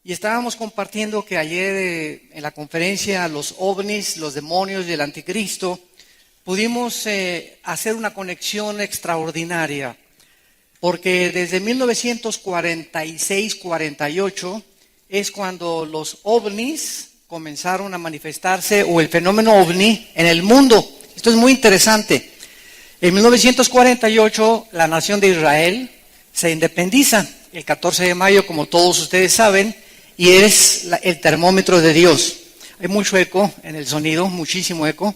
Y estábamos compartiendo que ayer en la conferencia Los ovnis, los demonios y el anticristo, pudimos hacer una conexión extraordinaria, porque desde 1946-48 es cuando los ovnis comenzaron a manifestarse, o el fenómeno ovni en el mundo. Esto es muy interesante. En 1948 la nación de Israel se independiza el 14 de mayo, como todos ustedes saben, y es el termómetro de Dios. Hay mucho eco en el sonido, muchísimo eco.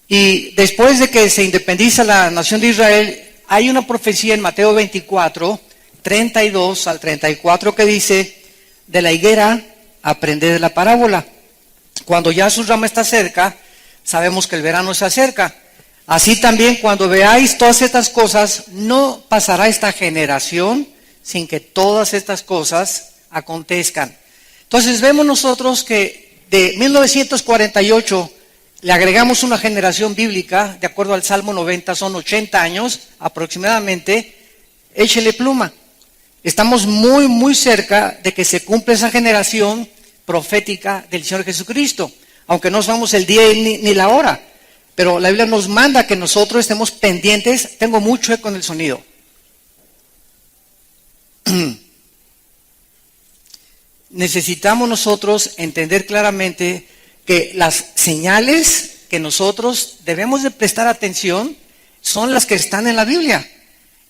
Y después de que se independiza la nación de Israel, hay una profecía en Mateo 24, 32 al 34 que dice: de la higuera aprended de la parábola. Cuando ya su rama está cerca, sabemos que el verano se acerca. Así también, cuando veáis todas estas cosas, no pasará esta generación sin que todas estas cosas acontezcan. Entonces vemos nosotros que de 1948 le agregamos una generación bíblica, de acuerdo al Salmo 90, son 80 años aproximadamente. Échele pluma. Estamos muy, muy cerca de que se cumpla esa generación profética del Señor Jesucristo, aunque no sabemos el día ni la hora. Pero la Biblia nos manda que nosotros estemos pendientes. Tengo mucho eco en el sonido. Necesitamos nosotros entender claramente que las señales que nosotros debemos de prestar atención son las que están en la Biblia.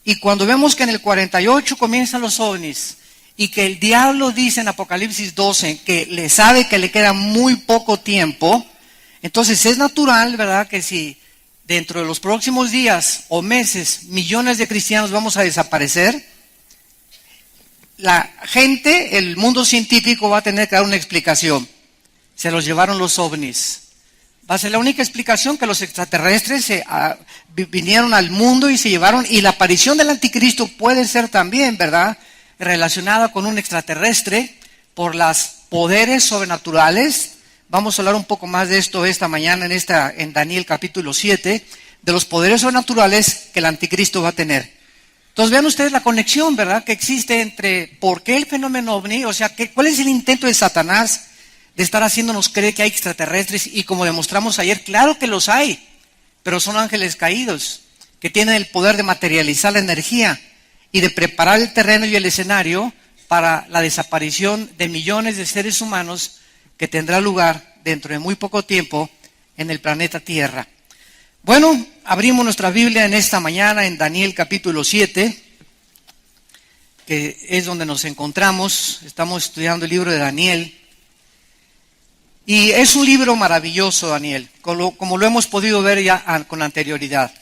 Y cuando vemos que en el 48 comienzan los ovnis y que el diablo dice en Apocalipsis 12 que le sabe que le queda muy poco tiempo, entonces es natural, ¿verdad?, que si dentro de los próximos días o meses millones de cristianos vamos a desaparecer, la gente, el mundo científico va a tener que dar una explicación. Se los llevaron los ovnis. Va a ser la única explicación, que los extraterrestres vinieron al mundo y se llevaron. Y la aparición del anticristo puede ser también, ¿verdad?, relacionada con un extraterrestre por los poderes sobrenaturales. Vamos a hablar un poco más de esto esta mañana en Daniel capítulo 7, de los poderes sobrenaturales que el anticristo va a tener. Entonces vean ustedes la conexión, ¿verdad?, que existe entre por qué el fenómeno ovni, o sea, cuál es el intento de Satanás de estar haciéndonos creer que hay extraterrestres. Y como demostramos ayer, claro que los hay, pero son ángeles caídos que tienen el poder de materializar la energía y de preparar el terreno y el escenario para la desaparición de millones de seres humanos que tendrá lugar dentro de muy poco tiempo en el planeta Tierra. Bueno, abrimos nuestra Biblia en esta mañana en Daniel capítulo 7, que es donde nos encontramos. Estamos estudiando el libro de Daniel. Y es un libro maravilloso, Daniel, como lo hemos podido ver ya con anterioridad.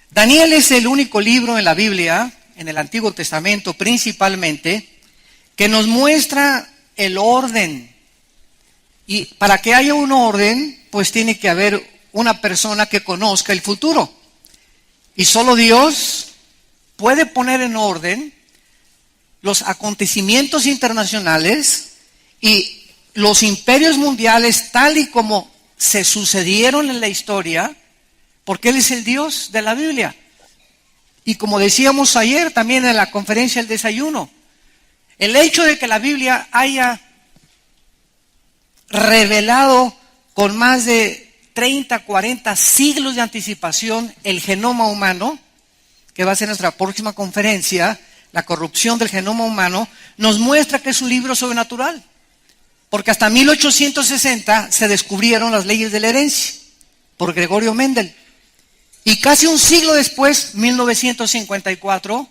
Daniel es el único libro en la Biblia, en el Antiguo Testamento principalmente, que nos muestra el orden. Y para que haya un orden, pues tiene que haber una persona que conozca el futuro. Y solo Dios puede poner en orden los acontecimientos internacionales y los imperios mundiales tal y como se sucedieron en la historia, porque Él es el Dios de la Biblia. Y como decíamos ayer también en la conferencia del desayuno, el hecho de que la Biblia haya revelado con más de 30, 40 siglos de anticipación el genoma humano, que va a ser nuestra próxima conferencia, la corrupción del genoma humano, nos muestra que es un libro sobrenatural. Porque hasta 1860 se descubrieron las leyes de la herencia por Gregorio Mendel. Y casi un siglo después, 1954,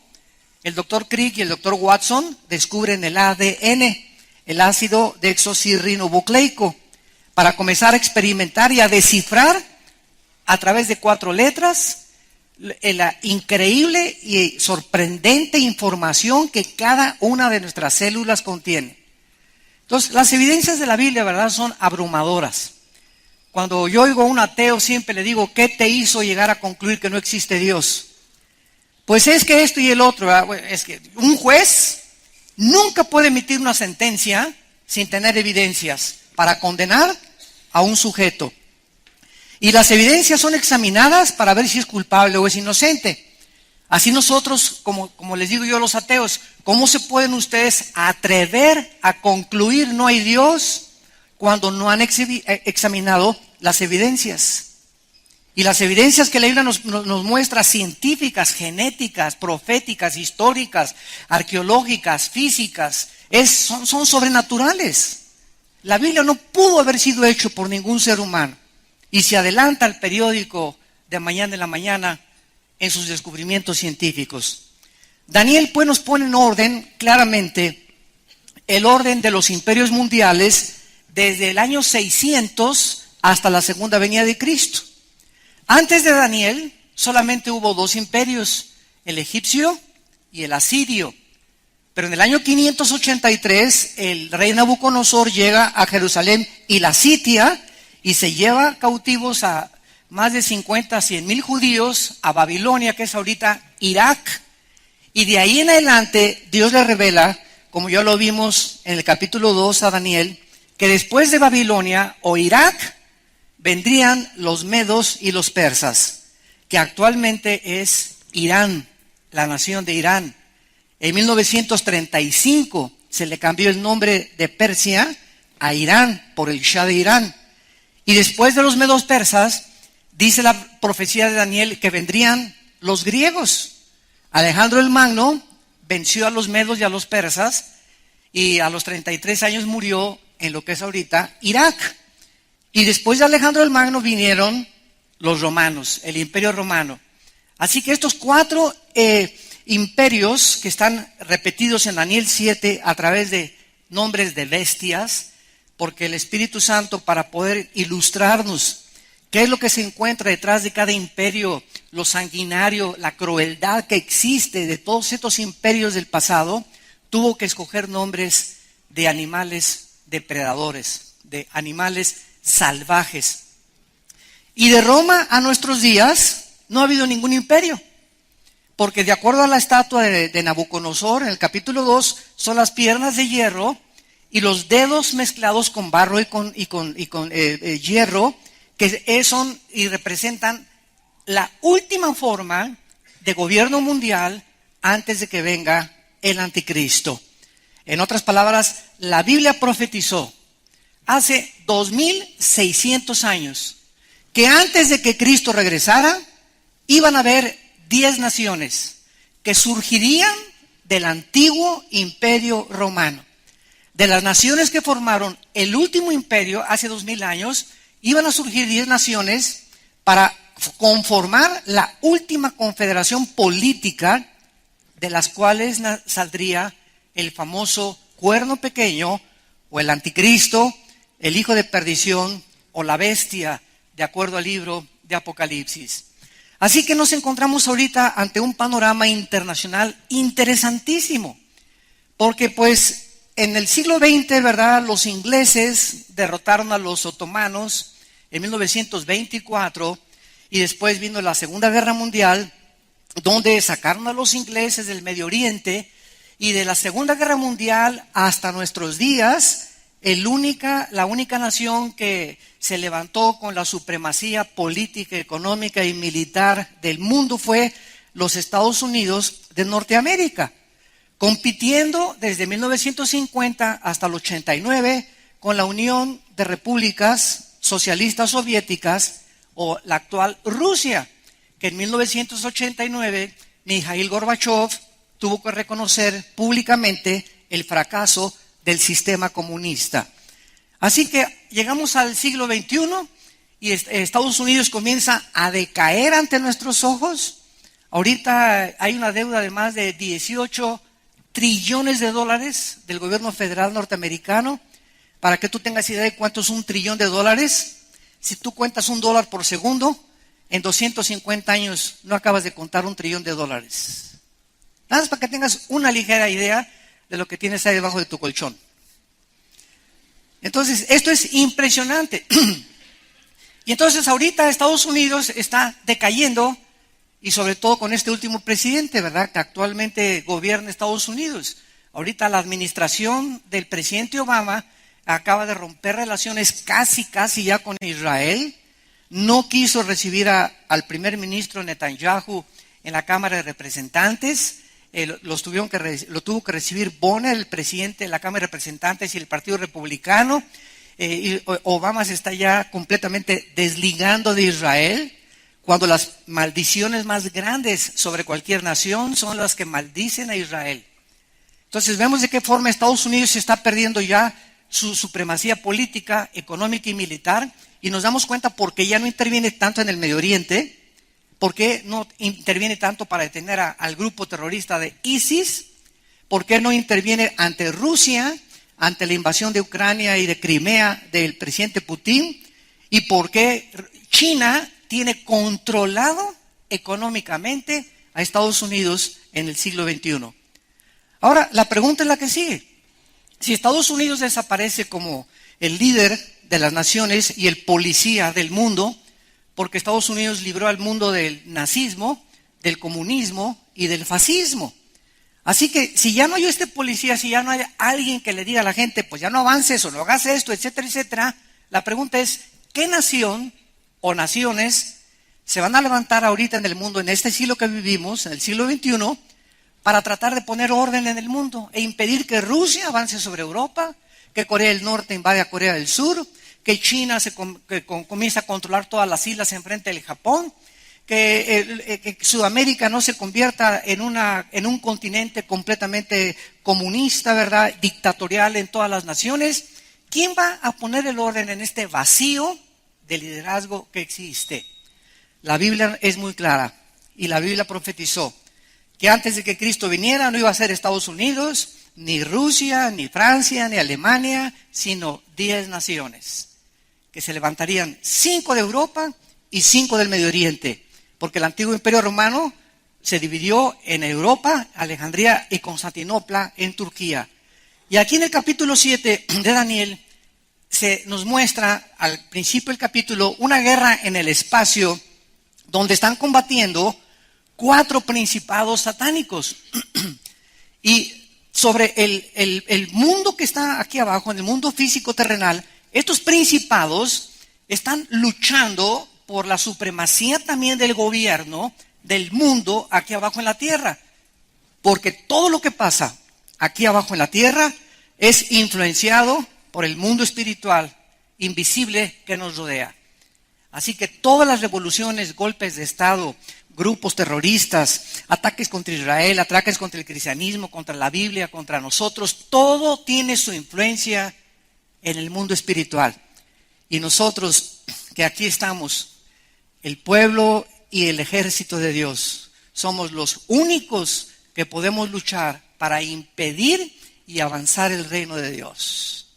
el doctor Crick y el doctor Watson descubren el ADN, el ácido desoxirribonucleico, para comenzar a experimentar y a descifrar a través de 4 letras la increíble y sorprendente información que cada una de nuestras células contiene. Entonces, las evidencias de la Biblia, ¿verdad?, son abrumadoras. Cuando yo oigo a un ateo, siempre le digo: ¿qué te hizo llegar a concluir que no existe Dios? Pues es que esto y el otro, ¿verdad? Es que un juez nunca puede emitir una sentencia sin tener evidencias para condenar a un sujeto. Y las evidencias son examinadas para ver si es culpable o es inocente. Así nosotros, como les digo yo a los ateos, ¿cómo se pueden ustedes atrever a concluir no hay Dios cuando no han examinado las evidencias? Y las evidencias que la Biblia nos muestra, científicas, genéticas, proféticas, históricas, arqueológicas, físicas, son sobrenaturales. La Biblia no pudo haber sido hecho por ningún ser humano. Y se adelanta el periódico de Mañana en la Mañana en sus descubrimientos científicos. Daniel pues nos pone en orden claramente el orden de los imperios mundiales desde el año 600 hasta la segunda venida de Cristo. Antes de Daniel solamente hubo dos imperios, el egipcio y el asirio. Pero en el año 583 el rey Nabucodonosor llega a Jerusalén y la sitia y se lleva cautivos a más de 50 a 100 mil judíos a Babilonia, que es ahorita Irak. Y de ahí en adelante Dios le revela, como ya lo vimos en el capítulo 2 a Daniel, que después de Babilonia o Irak vendrían los medos y los persas, que actualmente es Irán, la nación de Irán. En 1935 se le cambió el nombre de Persia a Irán por el Shah de Irán. Y después de los medos persas, dice la profecía de Daniel que vendrían los griegos. Alejandro el Magno venció a los medos y a los persas y a los 33 años murió en lo que es ahorita Irak. Y después de Alejandro el Magno vinieron los romanos, el imperio romano. Así que estos cuatro imperios que están repetidos en Daniel 7 a través de nombres de bestias, porque el Espíritu Santo, para poder ilustrarnos qué es lo que se encuentra detrás de cada imperio, lo sanguinario, la crueldad que existe de todos estos imperios del pasado, tuvo que escoger nombres de animales depredadores, de animales salvajes. Y de Roma a nuestros días no ha habido ningún imperio, porque de acuerdo a la estatua de Nabucodonosor, en el capítulo 2, son las piernas de hierro y los dedos mezclados con barro y con hierro, que son y representan la última forma de gobierno mundial antes de que venga el anticristo. En otras palabras, la Biblia profetizó hace 2600 años que antes de que Cristo regresara, iban a haber 10 naciones que surgirían del antiguo imperio romano. De las naciones que formaron el último imperio hace 2000 años, iban a surgir 10 naciones para conformar la última confederación política, de las cuales saldría el famoso cuerno pequeño, o el anticristo, el hijo de perdición, o la bestia, de acuerdo al libro de Apocalipsis. Así que nos encontramos ahorita ante un panorama internacional interesantísimo, porque pues en el siglo XX, ¿verdad?, los ingleses derrotaron a los otomanos en 1924 y después vino la Segunda Guerra Mundial, donde sacaron a los ingleses del Medio Oriente, y de la Segunda Guerra Mundial hasta nuestros días, la única nación que se levantó con la supremacía política, económica y militar del mundo fue los Estados Unidos de Norteamérica, compitiendo desde 1950 hasta el 89 con la Unión de Repúblicas Socialistas Soviéticas, o la actual Rusia, que en 1989 Mikhail Gorbachev tuvo que reconocer públicamente el fracaso del sistema comunista. Así que llegamos al siglo XXI y Estados Unidos comienza a decaer ante nuestros ojos. Ahorita hay una deuda de más de 18 trillones de dólares del gobierno federal norteamericano. Para que tú tengas idea de cuánto es $1 trillón, si tú cuentas $1 por segundo, en 250 años no acabas de contar $1 trillón. Nada más para que tengas una ligera idea de lo que tienes ahí debajo de tu colchón. Entonces, esto es impresionante. Y entonces ahorita Estados Unidos está decayendo, y sobre todo con este último presidente, ¿verdad?, que actualmente gobierna Estados Unidos. Ahorita la administración del presidente Obama acaba de romper relaciones casi ya con Israel. No quiso recibir al primer ministro Netanyahu en la Cámara de Representantes. Lo tuvo que recibir Bonner, el presidente de la Cámara de Representantes y el Partido Republicano. Y Obama se está ya completamente desligando de Israel, cuando las maldiciones más grandes sobre cualquier nación son las que maldicen a Israel. Entonces vemos de qué forma Estados Unidos se está perdiendo ya su supremacía política, económica y militar, y nos damos cuenta por qué ya no interviene tanto en el Medio Oriente, por qué no interviene tanto para detener al grupo terrorista de ISIS, por qué no interviene ante Rusia, ante la invasión de Ucrania y de Crimea del presidente Putin, y por qué China tiene controlado económicamente a Estados Unidos en el siglo XXI. Ahora, la pregunta es la que sigue. Si Estados Unidos desaparece como el líder de las naciones y el policía del mundo, porque Estados Unidos libró al mundo del nazismo, del comunismo y del fascismo. Así que si ya no hay este policía, si ya no hay alguien que le diga a la gente, pues ya no avances o no hagas esto, etcétera, etcétera, la pregunta es, ¿qué nación o naciones se van a levantar ahorita en el mundo, en este siglo que vivimos, en el siglo XXI, para tratar de poner orden en el mundo e impedir que Rusia avance sobre Europa, que Corea del Norte invade a Corea del Sur, que China comience a controlar todas las islas enfrente del Japón, que Sudamérica no se convierta en un continente completamente comunista, ¿verdad?, dictatorial en todas las naciones? ¿Quién va a poner el orden en este vacío de liderazgo que existe? La Biblia es muy clara y la Biblia profetizó que antes de que Cristo viniera no iba a ser Estados Unidos, ni Rusia, ni Francia, ni Alemania, sino 10 naciones, que se levantarían 5 de Europa y 5 del Medio Oriente, porque el antiguo Imperio Romano se dividió en Europa, Alejandría y Constantinopla en Turquía. Y aquí en el capítulo 7 de Daniel se nos muestra al principio del capítulo una guerra en el espacio donde están combatiendo 4 principados satánicos. Y sobre el mundo que está aquí abajo, en el mundo físico terrenal, estos principados están luchando por la supremacía también del gobierno del mundo aquí abajo en la tierra. Porque todo lo que pasa aquí abajo en la tierra es influenciado por el mundo espiritual invisible que nos rodea. Así que todas las revoluciones, golpes de Estado, grupos terroristas, ataques contra Israel, ataques contra el cristianismo, contra la Biblia, contra nosotros, todo tiene su influencia en el mundo espiritual. Y nosotros que aquí estamos, el pueblo y el ejército de Dios, somos los únicos que podemos luchar para impedir y avanzar el reino de Dios.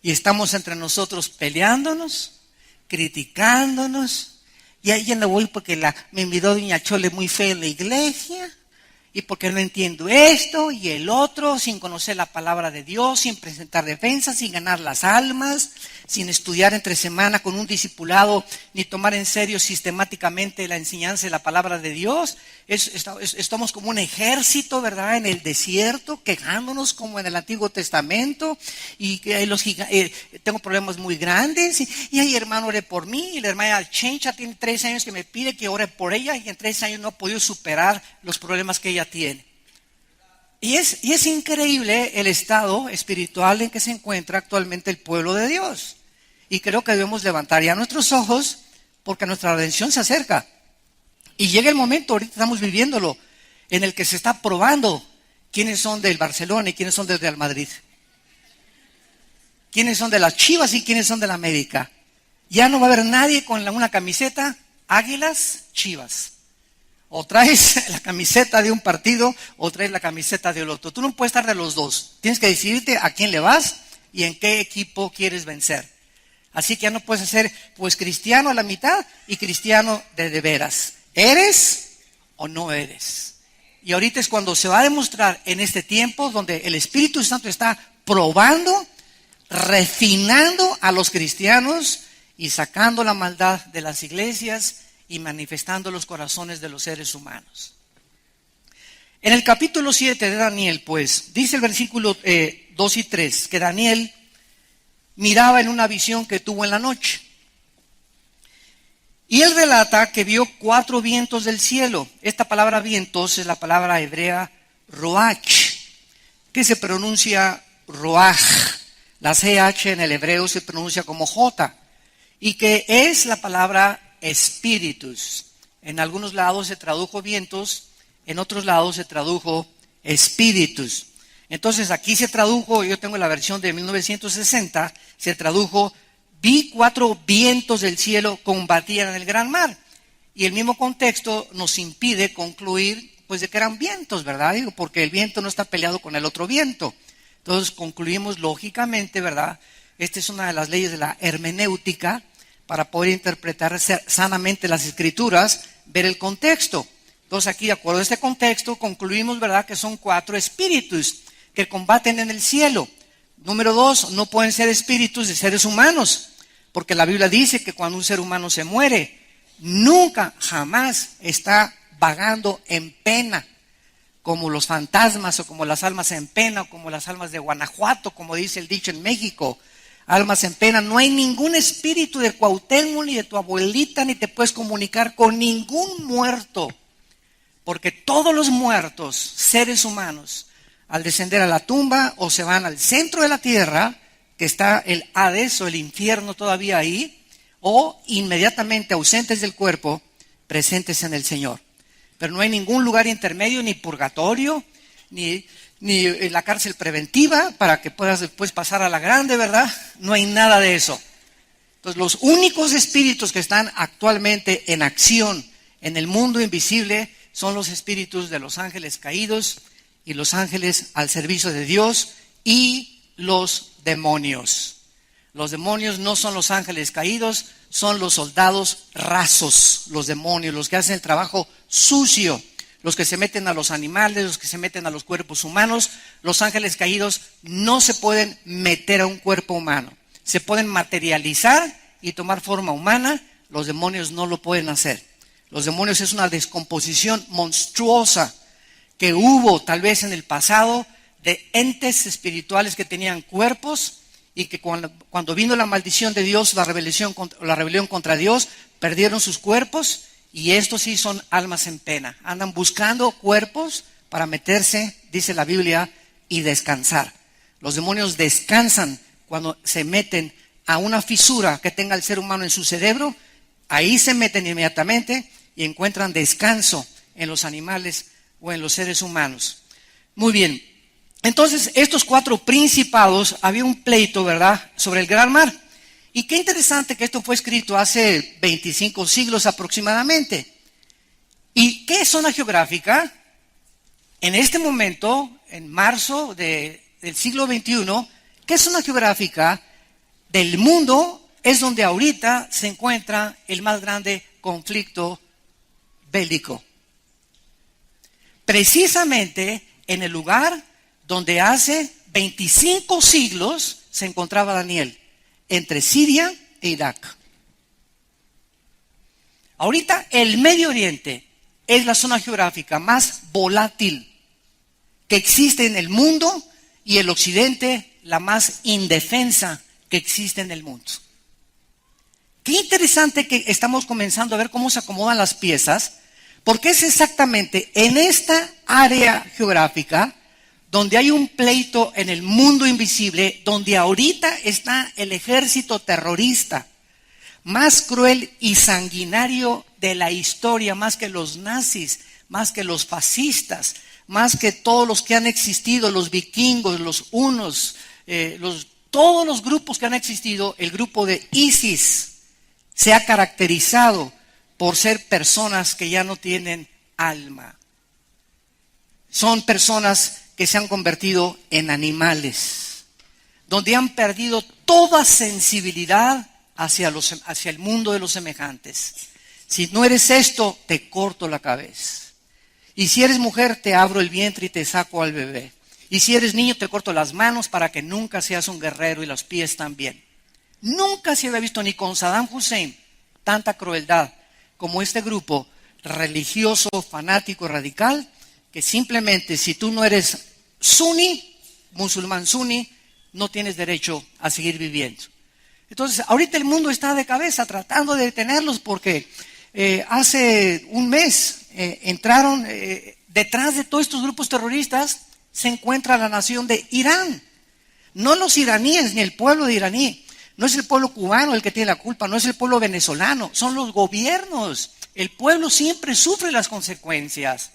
Y estamos entre nosotros peleándonos, criticándonos. Y ahí ya no voy porque me invitó doña Chole muy fea en la iglesia, y porque no entiendo esto y el otro, sin conocer la palabra de Dios, sin presentar defensa, sin ganar las almas, sin estudiar entre semana con un discipulado, ni tomar en serio sistemáticamente la enseñanza de la palabra de Dios. Estamos como un ejército, ¿verdad?, en el desierto, quejándonos como en el Antiguo Testamento, y tengo problemas muy grandes, y ay, hermano, ore por mí, y la hermana Chencha tiene 3 años que me pide que ore por ella, y en 3 años no ha podido superar los problemas que ella tiene. Y es increíble el estado espiritual en que se encuentra actualmente el pueblo de Dios. Y creo que debemos levantar ya nuestros ojos, porque nuestra redención se acerca. Y llega el momento, ahorita estamos viviéndolo, en el que se está probando quiénes son del Barcelona y quiénes son del Real Madrid. Quiénes son de las Chivas y quiénes son de la América. Ya no va a haber nadie con una camiseta Águilas, Chivas. O traes la camiseta de un partido o traes la camiseta del otro. Tú no puedes estar de los dos. Tienes que decidirte a quién le vas y en qué equipo quieres vencer. Así que ya no puedes ser pues cristiano a la mitad y cristiano de veras. ¿Eres o no eres? Y ahorita es cuando se va a demostrar en este tiempo donde el Espíritu Santo está probando, refinando a los cristianos y sacando la maldad de las iglesias y manifestando los corazones de los seres humanos. En el capítulo 7 de Daniel, pues, dice el versículo 2 y 3, que Daniel miraba en una visión que tuvo en la noche. Y él relata que vio 4 vientos del cielo. Esta palabra vientos es la palabra hebrea roach, que se pronuncia roaj. La CH en el hebreo se pronuncia como J, y que es la palabra espíritus. En algunos lados se tradujo vientos, en otros lados se tradujo espíritus. Entonces aquí se tradujo, yo tengo la versión de 1960, se tradujo: vi 4 vientos del cielo combatían en el gran mar. Y el mismo contexto nos impide concluir pues de que eran vientos, ¿verdad? Digo, porque el viento no está peleado con el otro viento. Entonces concluimos lógicamente, ¿verdad? Esta es una de las leyes de la hermenéutica para poder interpretar sanamente las escrituras, ver el contexto. Entonces aquí, de acuerdo a este contexto, concluimos, ¿verdad?, que son 4 espíritus que combaten en el cielo. Número 2, no pueden ser espíritus de seres humanos, porque la Biblia dice que cuando un ser humano se muere, nunca, jamás está vagando en pena, como los fantasmas o como las almas en pena o como las almas de Guanajuato, como dice el dicho en México, almas en pena. No hay ningún espíritu de Cuauhtémoc ni de tu abuelita, ni te puedes comunicar con ningún muerto, porque todos los muertos, seres humanos, al descender a la tumba o se van al centro de la tierra, que está el Hades o el infierno todavía ahí, o inmediatamente ausentes del cuerpo, presentes en el Señor. Pero no hay ningún lugar intermedio, ni purgatorio, ni la cárcel preventiva para que puedas después pasar a la grande, ¿verdad? No hay nada de eso. Entonces, los únicos espíritus que están actualmente en acción en el mundo invisible son los espíritus de los ángeles caídos y los ángeles al servicio de Dios y los demonios. Los demonios no son los ángeles caídos, son los soldados rasos, los demonios, los que hacen el trabajo sucio, los que se meten a los animales, los que se meten a los cuerpos humanos. Los ángeles caídos no se pueden meter a un cuerpo humano. Se pueden materializar y tomar forma humana. Los demonios no lo pueden hacer. Los demonios es una descomposición monstruosa que hubo tal vez en el pasado de entes espirituales que tenían cuerpos y que cuando vino la maldición de Dios, la rebelión contra Dios, perdieron sus cuerpos, y estos sí son almas en pena. Andan buscando cuerpos para meterse, dice la Biblia, y descansar. Los demonios descansan cuando se meten a una fisura que tenga el ser humano en su cerebro. Ahí se meten inmediatamente y encuentran descanso en los animales o en los seres humanos. Muy bien. Entonces, estos 4 principados, había un pleito, ¿verdad?, sobre el gran mar. Y qué interesante que esto fue escrito hace 25 siglos aproximadamente. ¿Y qué es zona geográfica? En este momento, en marzo del siglo XXI, ¿qué zona geográfica del mundo es donde ahorita se encuentra el más grande conflicto bélico? Precisamente en el lugar donde hace 25 siglos se encontraba Daniel, entre Siria e Irak. Ahorita el Medio Oriente es la zona geográfica más volátil que existe en el mundo, y el Occidente la más indefensa que existe en el mundo. Qué interesante que estamos comenzando a ver cómo se acomodan las piezas, porque es exactamente en esta área geográfica donde hay un pleito en el mundo invisible, donde ahorita está el ejército terrorista más cruel y sanguinario de la historia, más que los nazis, más que los fascistas, más que todos los que han existido, los vikingos, los hunos, todos los grupos que han existido. El grupo de ISIS se ha caracterizado por ser personas que ya no tienen alma. Son personas que se han convertido en animales, donde han perdido toda sensibilidad hacia el mundo de los semejantes. Si no eres esto, te corto la cabeza. Y si eres mujer, te abro el vientre y te saco al bebé. Y si eres niño, te corto las manos para que nunca seas un guerrero, y los pies también. Nunca se había visto, ni con Saddam Hussein, tanta crueldad como este grupo religioso, fanático, radical, que simplemente si tú no eres suní, musulmán suní, no tienes derecho a seguir viviendo. Entonces, ahorita el mundo está de cabeza tratando de detenerlos porque hace un mes entraron, detrás de todos estos grupos terroristas se encuentra la nación de Irán. No los iraníes ni el pueblo de iraní. No es el pueblo cubano el que tiene la culpa, no es el pueblo venezolano, son los gobiernos. El pueblo siempre sufre las consecuencias.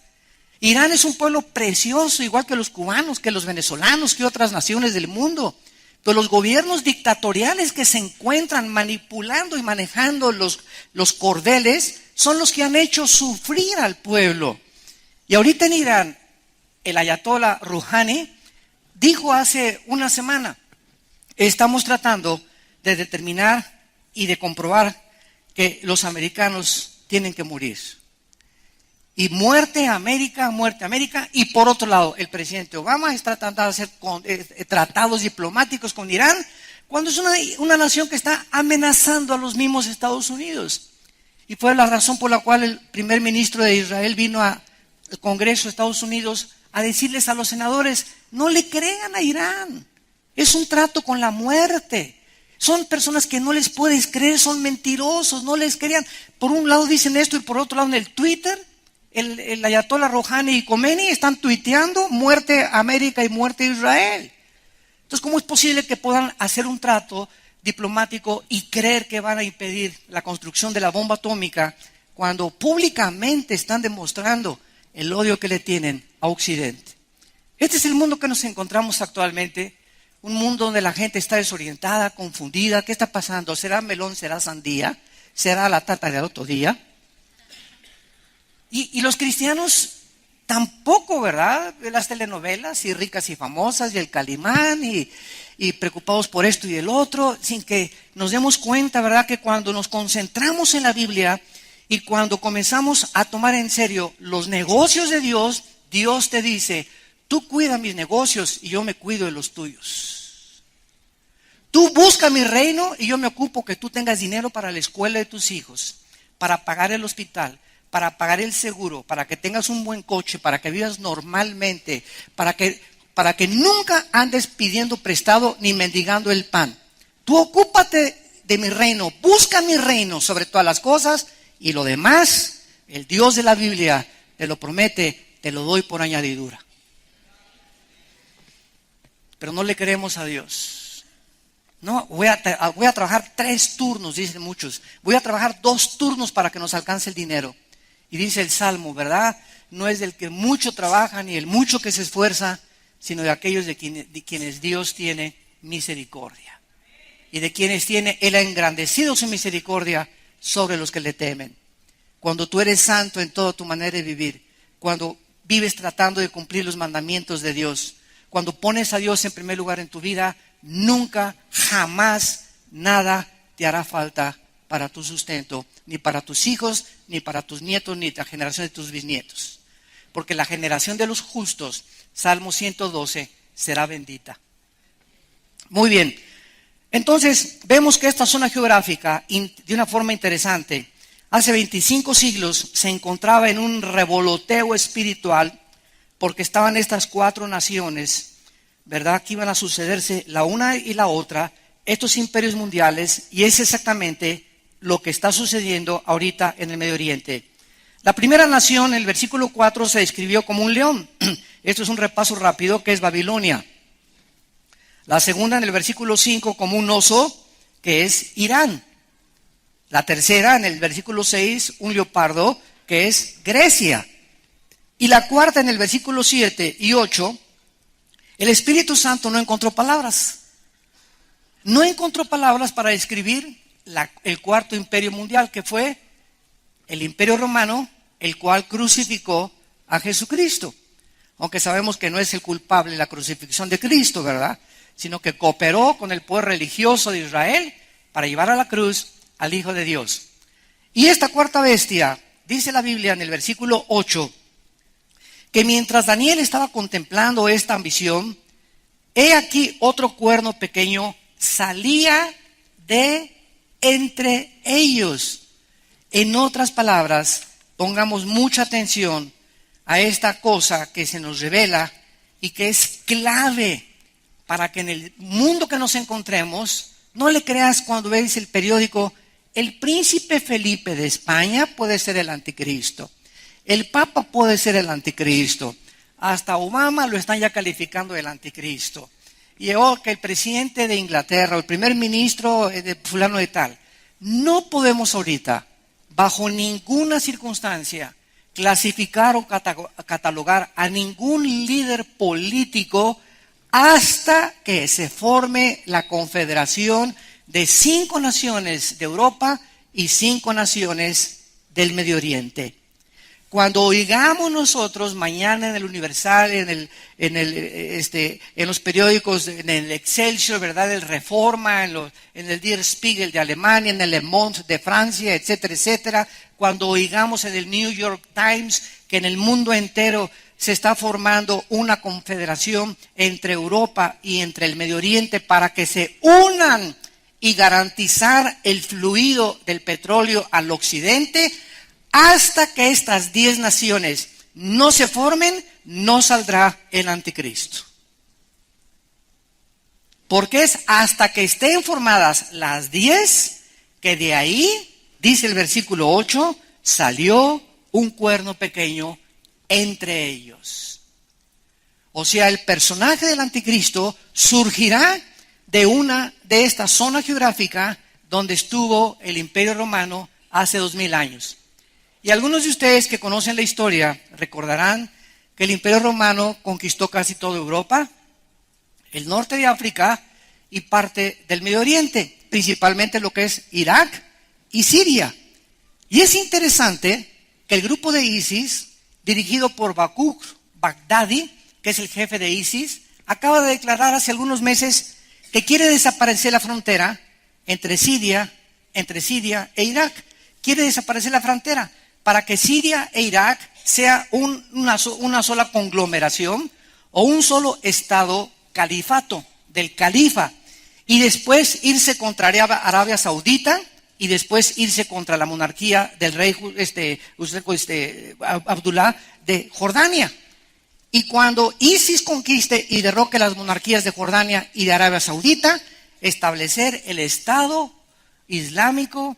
Irán es un pueblo precioso, igual que los cubanos, que los venezolanos, que otras naciones del mundo. Pero los gobiernos dictatoriales que se encuentran manipulando y manejando los cordeles son los que han hecho sufrir al pueblo. Y ahorita en Irán, el ayatollah Rouhani dijo hace una semana, estamos tratando de determinar y de comprobar que los americanos tienen que morir. Y muerte a América, y por otro lado, el presidente Obama está tratando de hacer tratados diplomáticos con Irán, cuando es una nación que está amenazando a los mismos Estados Unidos. Y fue la razón por la cual el primer ministro de Israel vino al Congreso de Estados Unidos a decirles a los senadores, no le crean a Irán, es un trato con la muerte. Son personas que no les puedes creer, son mentirosos, no les crean. Por un lado dicen esto y por otro lado en el Twitter, el ayatollah Rouhani y Khomeini están tuiteando muerte a América y muerte a Israel. Entonces, ¿cómo es posible que puedan hacer un trato diplomático y creer que van a impedir la construcción de la bomba atómica cuando públicamente están demostrando el odio que le tienen a Occidente? Este es el mundo que nos encontramos actualmente, un mundo donde la gente está desorientada, confundida. ¿Qué está pasando? ¿Será melón, será sandía? ¿Será la tarta del otro día? Y los cristianos tampoco, ¿verdad? De las telenovelas y ricas y famosas y el Calimán y preocupados por esto y el otro, sin que nos demos cuenta, ¿verdad? Que cuando nos concentramos en la Biblia y cuando comenzamos a tomar en serio los negocios de Dios, Dios te dice, tú cuida mis negocios y yo me cuido de los tuyos. Tú busca mi reino y yo me ocupo que tú tengas dinero para la escuela de tus hijos, para pagar el hospital, para pagar el seguro, para que tengas un buen coche, para que vivas normalmente, para que nunca andes pidiendo prestado ni mendigando el pan. Tú ocúpate de mi reino, busca mi reino sobre todas las cosas y lo demás, el Dios de la Biblia te lo promete, te lo doy por añadidura. Pero no le creemos a Dios. No, voy a trabajar 3 turnos, dicen muchos. Voy a trabajar 2 turnos para que nos alcance el dinero. Y dice el Salmo, ¿verdad? No es del que mucho trabaja ni el mucho que se esfuerza, sino de aquellos de quienes Dios tiene misericordia. Y de quienes Él ha engrandecido su misericordia sobre los que le temen. Cuando tú eres santo en toda tu manera de vivir, cuando vives tratando de cumplir los mandamientos de Dios, cuando pones a Dios en primer lugar en tu vida, nunca, jamás, nada te hará falta para tu sustento, ni para tus hijos, ni para tus nietos, ni la generación de tus bisnietos. Porque la generación de los justos, Salmo 112, será bendita. Muy bien. Entonces, vemos que esta zona geográfica, de una forma interesante, hace 25 siglos se encontraba en un revoloteo espiritual, porque estaban estas 4 naciones, ¿verdad? Que iban a sucederse la una y la otra, estos imperios mundiales, y es exactamente lo que está sucediendo ahorita en el Medio Oriente. La primera nación, en el versículo 4, se describió como un león. Esto es un repaso rápido, que es Babilonia. La segunda, en el versículo 5, como un oso, que es Irán. La tercera, en el versículo 6, un leopardo, que es Grecia. Y la cuarta, en el versículo 7 y 8, el Espíritu Santo no encontró palabras. No encontró palabras para describir el cuarto imperio mundial, que fue el imperio romano, el cual crucificó a Jesucristo. Aunque sabemos que no es el culpable de la crucifixión de Cristo, ¿verdad? Sino que cooperó con el poder religioso de Israel para llevar a la cruz al Hijo de Dios. Y esta cuarta bestia, dice la Biblia en el versículo 8, que mientras Daniel estaba contemplando esta ambición, he aquí otro cuerno pequeño salía de entre ellos. En otras palabras, pongamos mucha atención a esta cosa que se nos revela y que es clave para que en el mundo que nos encontremos No le creas cuando ves el periódico, el príncipe Felipe de España puede ser el anticristo. El Papa puede ser el anticristo. Hasta Obama lo están ya calificando el anticristo. Y que el presidente de Inglaterra, o el primer ministro de fulano de tal. No podemos ahorita, bajo ninguna circunstancia, clasificar o catalogar a ningún líder político hasta que se forme la confederación de 5 naciones de Europa y 5 naciones del Medio Oriente. Cuando oigamos nosotros mañana en el Universal, en los periódicos, en el Excelsior, ¿verdad? El Reforma, en el Der Spiegel de Alemania, en el Le Monde de Francia, etcétera, etcétera. Cuando oigamos en el New York Times que en el mundo entero se está formando una confederación entre Europa y entre el Medio Oriente para que se unan y garantizar el fluido del petróleo al occidente. Hasta que estas 10 naciones no se formen, no saldrá el anticristo. Porque es hasta que estén formadas las 10 que de ahí, dice el versículo 8, salió un cuerno pequeño entre ellos. O sea, el personaje del anticristo surgirá de esta zona geográfica donde estuvo el Imperio Romano hace 2000 años. Y algunos de ustedes que conocen la historia recordarán que el Imperio Romano conquistó casi toda Europa, el norte de África y parte del Medio Oriente, principalmente lo que es Irak y Siria. Y es interesante que el grupo de ISIS, dirigido por Baghdadi, que es el jefe de ISIS, acaba de declarar hace algunos meses que quiere desaparecer la frontera entre Siria e Irak. Quiere desaparecer la frontera para que Siria e Irak sea una sola conglomeración o un solo estado califato, del califa, y después irse contra Arabia Saudita y después irse contra la monarquía del rey Abdullah de Jordania. Y cuando ISIS conquiste y derroque las monarquías de Jordania y de Arabia Saudita, establecer el Estado Islámico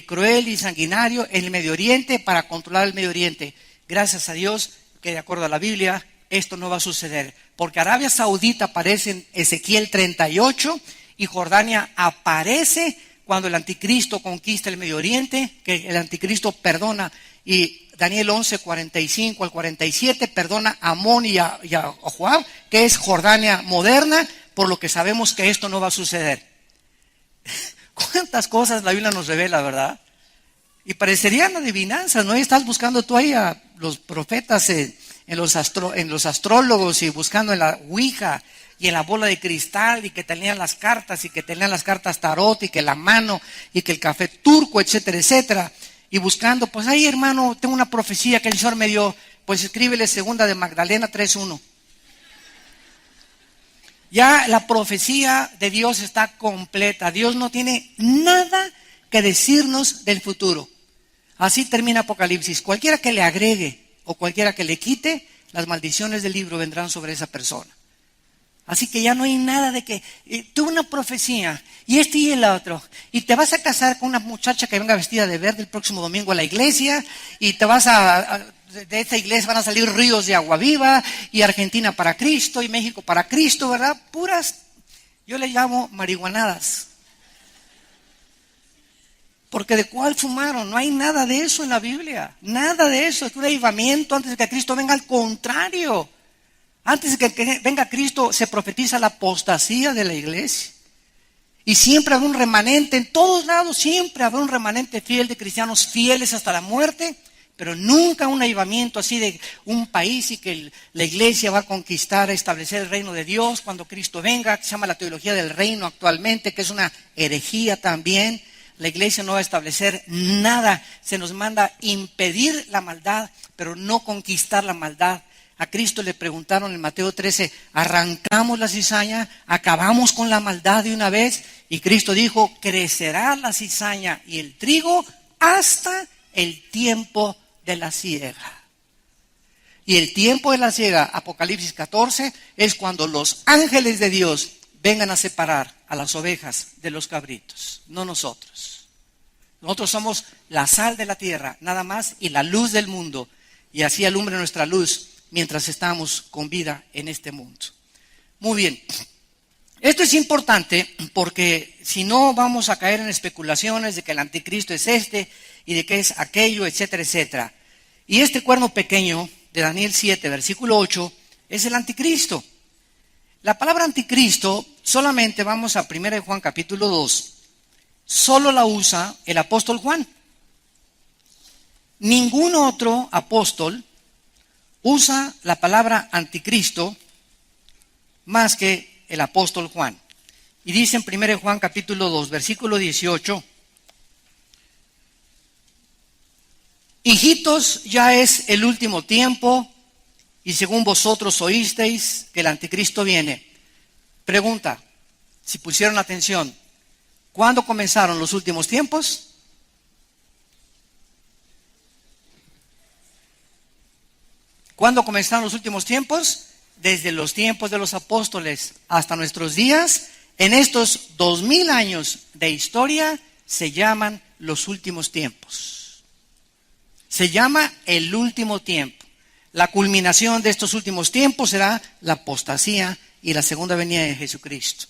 cruel y sanguinario en el Medio Oriente para controlar el Medio Oriente. Gracias a Dios que de acuerdo a la Biblia esto no va a suceder, porque Arabia Saudita aparece en Ezequiel 38 y Jordania aparece cuando el anticristo conquista el Medio Oriente, que el anticristo perdona, y Daniel 11, 45 al 47 perdona a Amón y a Joab, que es Jordania moderna, por lo que sabemos que esto no va a suceder. ¿Cuántas cosas la Biblia nos revela, verdad? Y parecerían adivinanzas, ¿no? Estás buscando tú ahí a los profetas en los astrólogos y buscando en la Ouija y en la bola de cristal y que tenían las cartas y que tenían las cartas tarot y que la mano y que el café turco, etcétera, etcétera. Y buscando, pues ahí hermano, tengo una profecía que el Señor me dio, pues escríbele 2 de Magdalena 3:1. Ya la profecía de Dios está completa. Dios no tiene nada que decirnos del futuro. Así termina Apocalipsis. Cualquiera que le agregue o cualquiera que le quite, las maldiciones del libro vendrán sobre esa persona. Así que ya no hay nada de que tuve una profecía y este y el otro. Y te vas a casar con una muchacha que venga vestida de verde el próximo domingo a la iglesia y te vas de esta iglesia van a salir ríos de agua viva y Argentina para Cristo y México para Cristo, ¿verdad? Puras, yo le llamo marihuanadas. Porque ¿de cuál fumaron? No hay nada de eso en la Biblia. Nada de eso. Es un avivamiento antes de que Cristo venga. Al contrario. Antes de que venga Cristo se profetiza la apostasía de la iglesia. Y siempre habrá un remanente. En todos lados siempre habrá un remanente fiel de cristianos fieles hasta la muerte. Pero nunca un avivamiento así de un país y que la iglesia va a conquistar, a establecer el reino de Dios cuando Cristo venga. Que se llama la teología del reino actualmente, que es una herejía también. La iglesia no va a establecer nada. Se nos manda impedir la maldad, pero no conquistar la maldad. A Cristo le preguntaron en Mateo 13, ¿arrancamos la cizaña? ¿Acabamos con la maldad de una vez? Y Cristo dijo, crecerá la cizaña y el trigo hasta el tiempo de la siega. Y el tiempo de la siega, Apocalipsis 14, es cuando los ángeles de Dios vengan a separar a las ovejas de los cabritos, no nosotros. Nosotros somos la sal de la tierra, nada más, y la luz del mundo. Y así alumbre nuestra luz mientras estamos con vida en este mundo. Muy bien. Esto es importante porque si no vamos a caer en especulaciones de que el anticristo es este y de que es aquello, etcétera, etcétera. Y este cuerno pequeño de Daniel 7, versículo 8, es el anticristo. La palabra anticristo solamente vamos a 1 de Juan capítulo 2. Solo la usa el apóstol Juan. Ningún otro apóstol usa la palabra anticristo más que el apóstol Juan. Y dice en 1 de Juan capítulo 2, versículo 18: hijitos, ya es el último tiempo, y según vosotros oísteis que el anticristo viene. Pregunta, si pusieron atención, ¿cuándo comenzaron los últimos tiempos? ¿Cuándo comenzaron los últimos tiempos? Desde los tiempos de los apóstoles hasta nuestros días. En estos 2000 años de historia se llaman los últimos tiempos. Se llama el último tiempo. La culminación de estos últimos tiempos será la apostasía y la segunda venida de Jesucristo.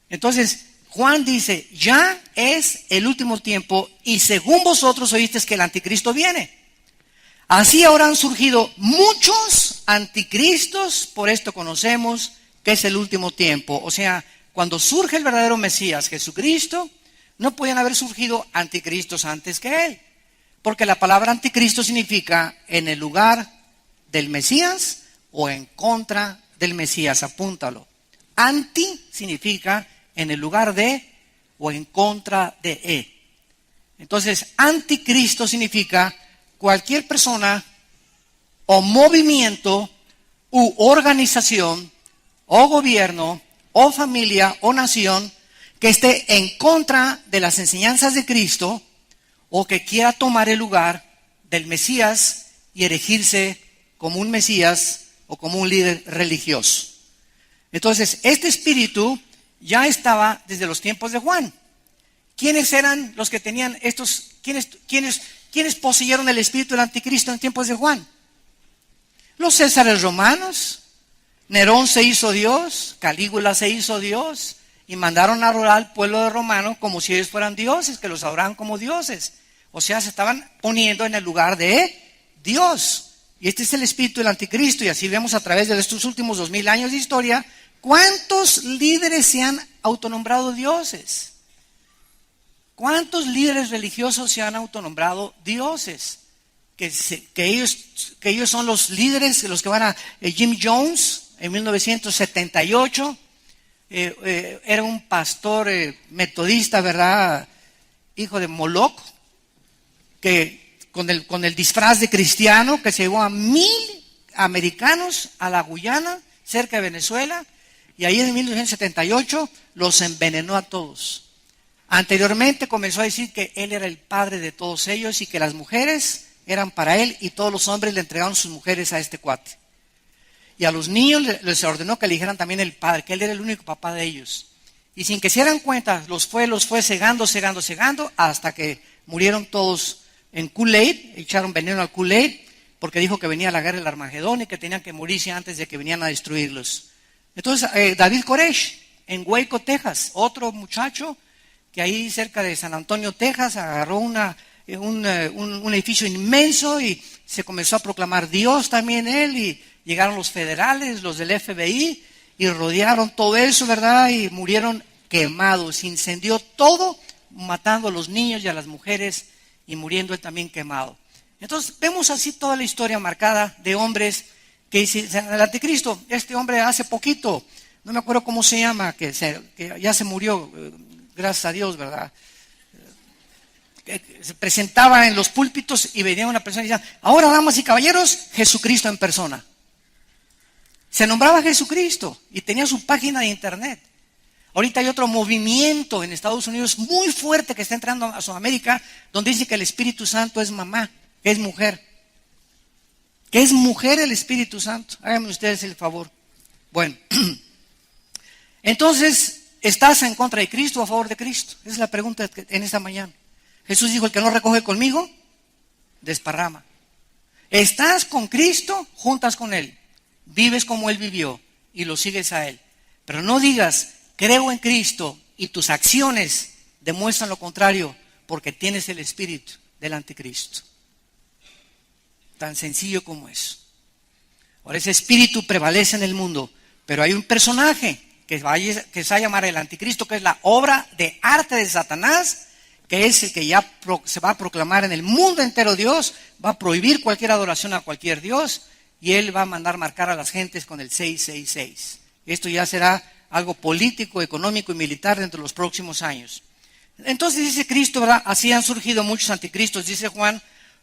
Entonces, Juan dice, ya es el último tiempo y según vosotros oísteis que el anticristo viene. Así ahora han surgido muchos anticristos, por esto conocemos que es el último tiempo. O sea, cuando surge el verdadero Mesías, Jesucristo, no podían haber surgido anticristos antes que él. Porque la palabra anticristo significa en el lugar del Mesías o en contra del Mesías, apúntalo. Anti significa en el lugar de o en contra de. Entonces, anticristo significa cualquier persona o movimiento u organización o gobierno o familia o nación que esté en contra de las enseñanzas de Cristo o que quiera tomar el lugar del Mesías y erigirse como un Mesías o como un líder religioso. Entonces, este espíritu ya estaba desde los tiempos de Juan. ¿Quiénes eran los que tenían estos? ¿Quiénes poseyeron el espíritu del anticristo en tiempos de Juan? Los césares romanos. Nerón se hizo Dios, Calígula se hizo Dios y mandaron a adorar al pueblo de romano como si ellos fueran dioses, que los adoraban como dioses. O sea, se estaban poniendo en el lugar de Dios. Y este es el espíritu del anticristo. Y así vemos a través de estos últimos 2000 años de historia cuántos líderes se han autonombrado dioses. ¿Cuántos líderes religiosos se han autonombrado dioses? Que ellos son los líderes, los que van a Jim Jones en 1978. Era un pastor metodista, ¿verdad? Hijo de Moloch, que con el disfraz de cristiano, que se llevó a 1000 americanos a la Guyana, cerca de Venezuela, y ahí en 1978 los envenenó a todos. Anteriormente comenzó a decir que él era el padre de todos ellos y que las mujeres eran para él y todos los hombres le entregaron sus mujeres a este cuate. Y a los niños les ordenó que le dijeran también el padre, que él era el único papá de ellos. Y sin que se dieran cuenta, los fue cegando, hasta que murieron todos en Kool-Aid, echaron veneno al Kool-Aid, porque dijo que venía la guerra del Armagedón y que tenían que morirse antes de que vinieran a destruirlos. Entonces, David Koresh, en Waco, Texas, otro muchacho que ahí cerca de San Antonio, Texas, agarró un edificio inmenso y se comenzó a proclamar Dios también él, y llegaron los federales, los del FBI, y rodearon todo eso, ¿verdad? Y murieron quemados, se incendió todo, matando a los niños y a las mujeres, y muriendo él también quemado. Entonces, vemos así toda la historia marcada de hombres que dicen, el anticristo, este hombre hace poquito, no me acuerdo cómo se llama, que ya se murió, gracias a Dios, ¿verdad? Se presentaba en los púlpitos y venía una persona y decía, ahora, damas y caballeros, Jesucristo en persona. Se nombraba Jesucristo y tenía su página de internet. Ahorita hay otro movimiento en Estados Unidos muy fuerte que está entrando a Sudamérica, donde dice que el Espíritu Santo es mamá, que es mujer. Que es mujer el Espíritu Santo. Háganme ustedes el favor. Bueno, entonces, ¿estás en contra de Cristo o a favor de Cristo? Esa es la pregunta en esta mañana. Jesús dijo, el que no recoge conmigo, desparrama. ¿Estás con Cristo? Juntas con Él. Vives como Él vivió y lo sigues a Él. Pero no digas, creo en Cristo y tus acciones demuestran lo contrario porque tienes el espíritu del anticristo. Tan sencillo como eso. Ahora ese espíritu prevalece en el mundo, pero hay un personaje que se va a llamar el anticristo, que es la obra de arte de Satanás, que es el que ya se va a proclamar en el mundo entero Dios, va a prohibir cualquier adoración a cualquier Dios, y él va a mandar marcar a las gentes con el 666. Esto ya será algo político, económico y militar dentro de los próximos años. Entonces dice Cristo, ¿verdad? Así han surgido muchos anticristos, dice Juan,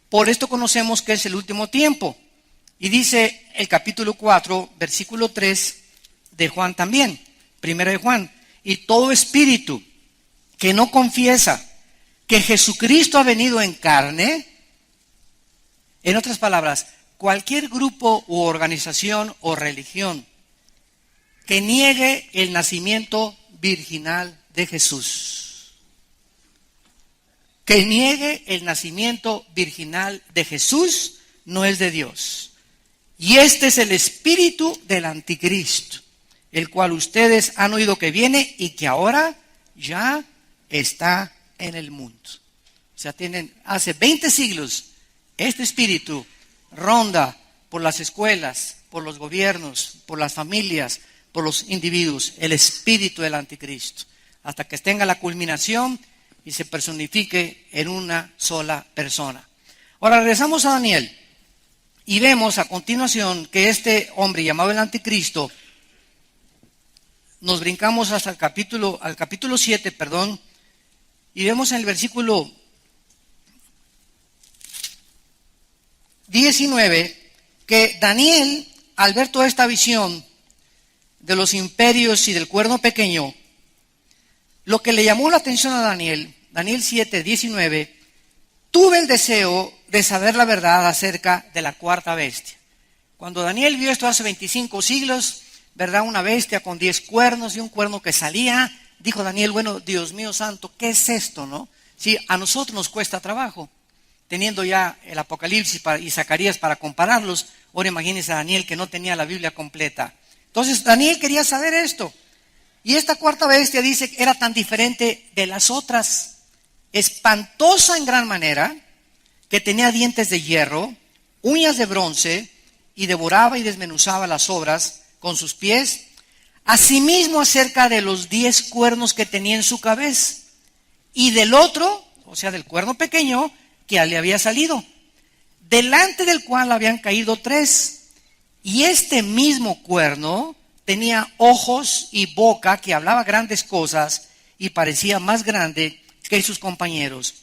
por esto conocemos que es el último tiempo. Y dice el capítulo 4, versículo 3 de Juan también, primera de Juan, y todo espíritu que no confiesa que Jesucristo ha venido en carne, en otras palabras, cualquier grupo u organización o religión que niegue el nacimiento virginal de Jesús, que niegue el nacimiento virginal de Jesús, no es de Dios. Y este es el espíritu del anticristo, el cual ustedes han oído que viene y que ahora ya está en el mundo. O sea, hace 20 siglos, este espíritu ronda por las escuelas, por los gobiernos, por las familias, por los individuos, el espíritu del anticristo, hasta que tenga la culminación y se personifique en una sola persona. Ahora regresamos a Daniel y vemos a continuación que este hombre llamado el anticristo, nos brincamos hasta al capítulo 7, y vemos en el versículo 19 que Daniel, al ver toda esta visión de los imperios y del cuerno pequeño, lo que le llamó la atención a Daniel 7, 19, tuve el deseo de saber la verdad acerca de la cuarta bestia. Cuando Daniel vio esto hace 25 siglos, ¿verdad? Una bestia con 10 cuernos y un cuerno que salía, dijo Daniel, bueno, Dios mío santo, ¿qué es esto, no? Si a nosotros nos cuesta trabajo, teniendo ya el Apocalipsis y Zacarías para compararlos, ahora imagínense a Daniel que no tenía la Biblia completa. Entonces Daniel quería saber esto. Y esta cuarta bestia dice que era tan diferente de las otras, espantosa en gran manera, que tenía dientes de hierro, uñas de bronce, y devoraba y desmenuzaba las obras con sus pies. Asimismo acerca de los 10 cuernos que tenía en su cabeza, y del otro, o sea del cuerno pequeño, que le había salido, delante del cual habían caído 3. Y este mismo cuerno tenía ojos y boca que hablaba grandes cosas y parecía más grande que sus compañeros.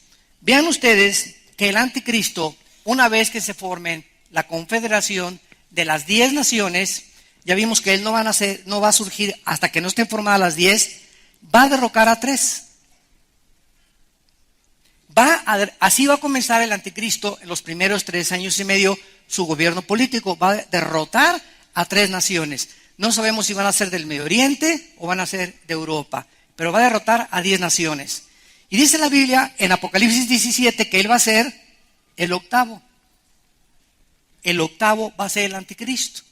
Vean ustedes que el anticristo, una vez que se formen la confederación de las 10 naciones, ya vimos que él no va a surgir hasta que no estén formadas las 10, va a derrocar a 3. Así va a comenzar el anticristo en los primeros 3 años y medio su gobierno político. Va a derrotar a 3 naciones. No sabemos si van a ser del Medio Oriente o van a ser de Europa, pero va a derrotar a 10 naciones. Y dice la Biblia en Apocalipsis 17 que él va a ser el octavo. El octavo va a ser el anticristo,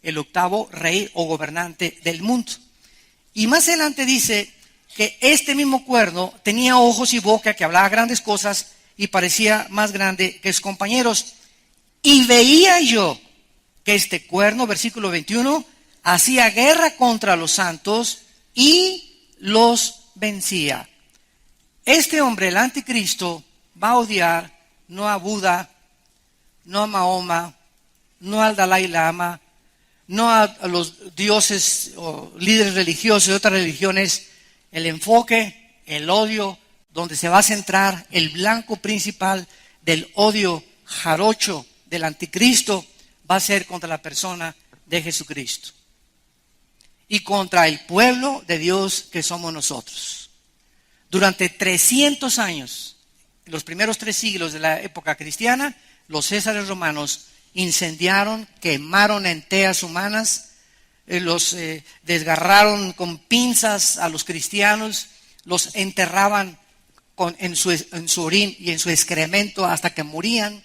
el octavo rey o gobernante del mundo. Y más adelante dice que este mismo cuerno tenía ojos y boca que hablaba grandes cosas y parecía más grande que sus compañeros. Y veía yo que este cuerno, versículo 21, hacía guerra contra los santos y los vencía. Este hombre, el anticristo, va a odiar no a Buda, no a Mahoma, no al Dalai Lama, no a los dioses o líderes religiosos de otras religiones. El enfoque, el odio, donde se va a centrar el blanco principal del odio jarocho del anticristo, va a ser contra la persona de Jesucristo y contra el pueblo de Dios que somos nosotros. Durante 300 años, en los primeros 3 siglos de la época cristiana, los césares romanos incendiaron, quemaron en teas humanas los desgarraron con pinzas a los cristianos, los enterraban en su orín y en su excremento hasta que morían.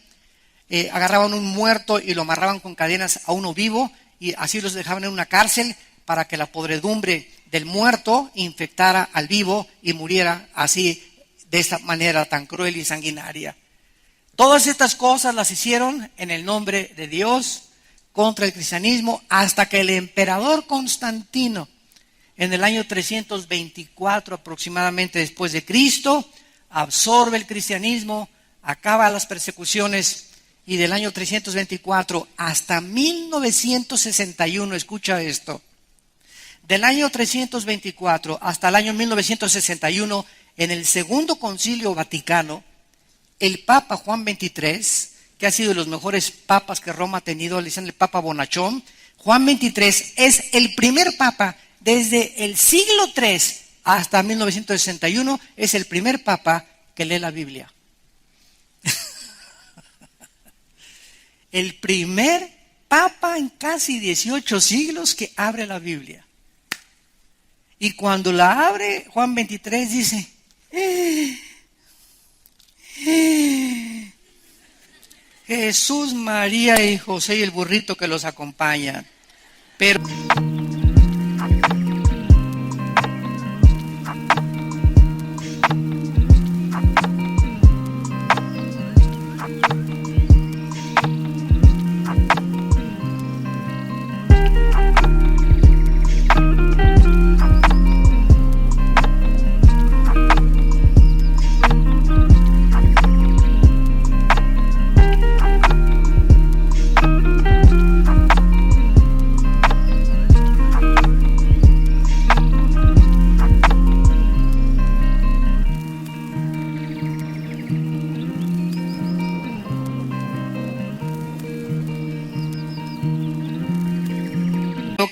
Agarraban un muerto y lo amarraban con cadenas a uno vivo y así los dejaban en una cárcel para que la podredumbre del muerto infectara al vivo y muriera así, de esta manera tan cruel y sanguinaria. Todas estas cosas las hicieron en el nombre de Dios contra el cristianismo hasta que el emperador Constantino, en el año 324 aproximadamente después de Cristo, absorbe el cristianismo, acaba las persecuciones y del año 324 hasta 1961, escucha esto, del año 324 hasta el año 1961, en el Segundo Concilio Vaticano, el Papa Juan XXIII, que ha sido de los mejores papas que Roma ha tenido, le dicen el Papa Bonachón, Juan XXIII es el primer papa desde el siglo III hasta 1961, es el primer papa que lee la Biblia. El primer papa en casi 18 siglos que abre la Biblia. Y cuando la abre, Juan XXIII dice, Jesús, María y José y el burrito que los acompañan. Pero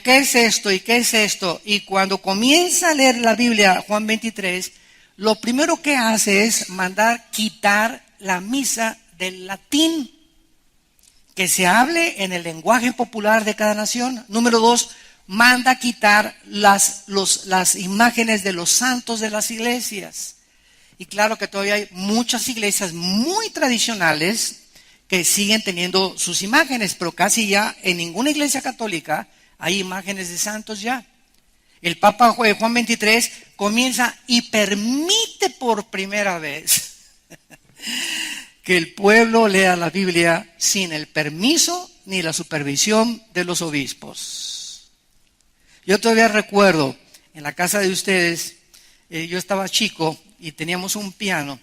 ¿qué es esto? ¿Y qué es esto? Y cuando comienza a leer la Biblia, Juan 23, lo primero que hace es mandar quitar la misa del latín, que se hable en el lenguaje popular de cada nación. Número 2, manda quitar las imágenes de los santos de las iglesias. Y claro que todavía hay muchas iglesias muy tradicionales que siguen teniendo sus imágenes, pero casi ya en ninguna iglesia católica hay imágenes de santos ya. El Papa Juan XXIII comienza y permite por primera vez que el pueblo lea la Biblia sin el permiso ni la supervisión de los obispos. Yo todavía recuerdo, en la casa de ustedes, yo estaba chico y teníamos un piano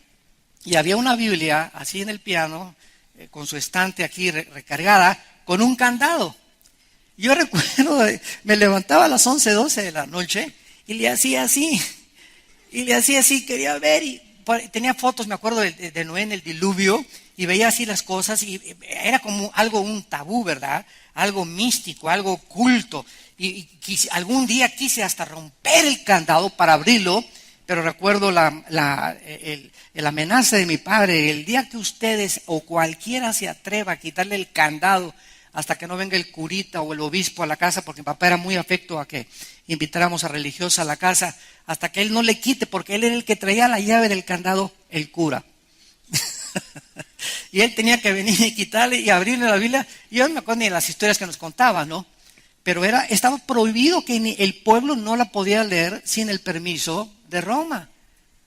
y había una Biblia así en el piano, con su estante aquí recargada, con un candado. Yo recuerdo, me levantaba a las 11, 12 de la noche y le hacía así, quería ver, y tenía fotos, me acuerdo de Noé en el diluvio, y veía así las cosas, y era como un tabú, ¿verdad? Algo místico, algo oculto, y algún día quise hasta romper el candado para abrirlo, pero recuerdo la amenaza de mi padre: el día que ustedes o cualquiera se atreva a quitarle el candado hasta que no venga el curita o el obispo a la casa, porque mi papá era muy afecto a que invitáramos a religiosos a la casa, hasta que él no le quite, porque él era el que traía la llave del candado, el cura. Y él tenía que venir y quitarle y abrirle la Biblia. Yo no me acuerdo ni de las historias que nos contaba, ¿no? Pero estaba prohibido, que el pueblo no la podía leer sin el permiso de Roma.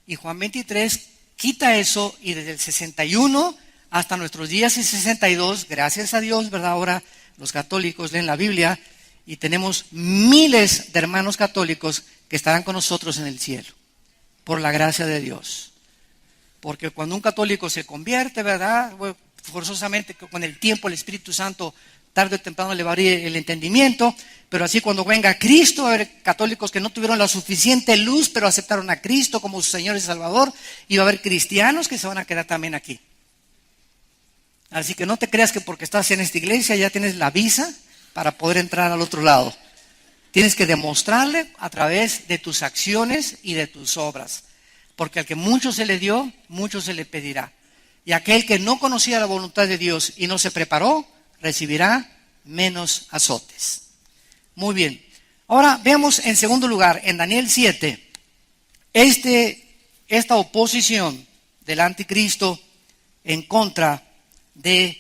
Y Juan 23 quita eso, y desde el 61 hasta nuestros días y 62, gracias a Dios, ¿verdad? Ahora los católicos leen la Biblia y tenemos miles de hermanos católicos que estarán con nosotros en el cielo, por la gracia de Dios. Porque cuando un católico se convierte, ¿verdad? Bueno, forzosamente con el tiempo el Espíritu Santo tarde o temprano le va a abrir el entendimiento, pero así cuando venga Cristo va a haber católicos que no tuvieron la suficiente luz, pero aceptaron a Cristo como su Señor y Salvador, y va a haber cristianos que se van a quedar también aquí. Así que no te creas que porque estás en esta iglesia ya tienes la visa para poder entrar al otro lado. Tienes que demostrarle a través de tus acciones y de tus obras. Porque al que mucho se le dio, mucho se le pedirá. Y aquel que no conocía la voluntad de Dios y no se preparó, recibirá menos azotes. Muy bien. Ahora veamos en segundo lugar, en Daniel 7, esta oposición del anticristo en contra de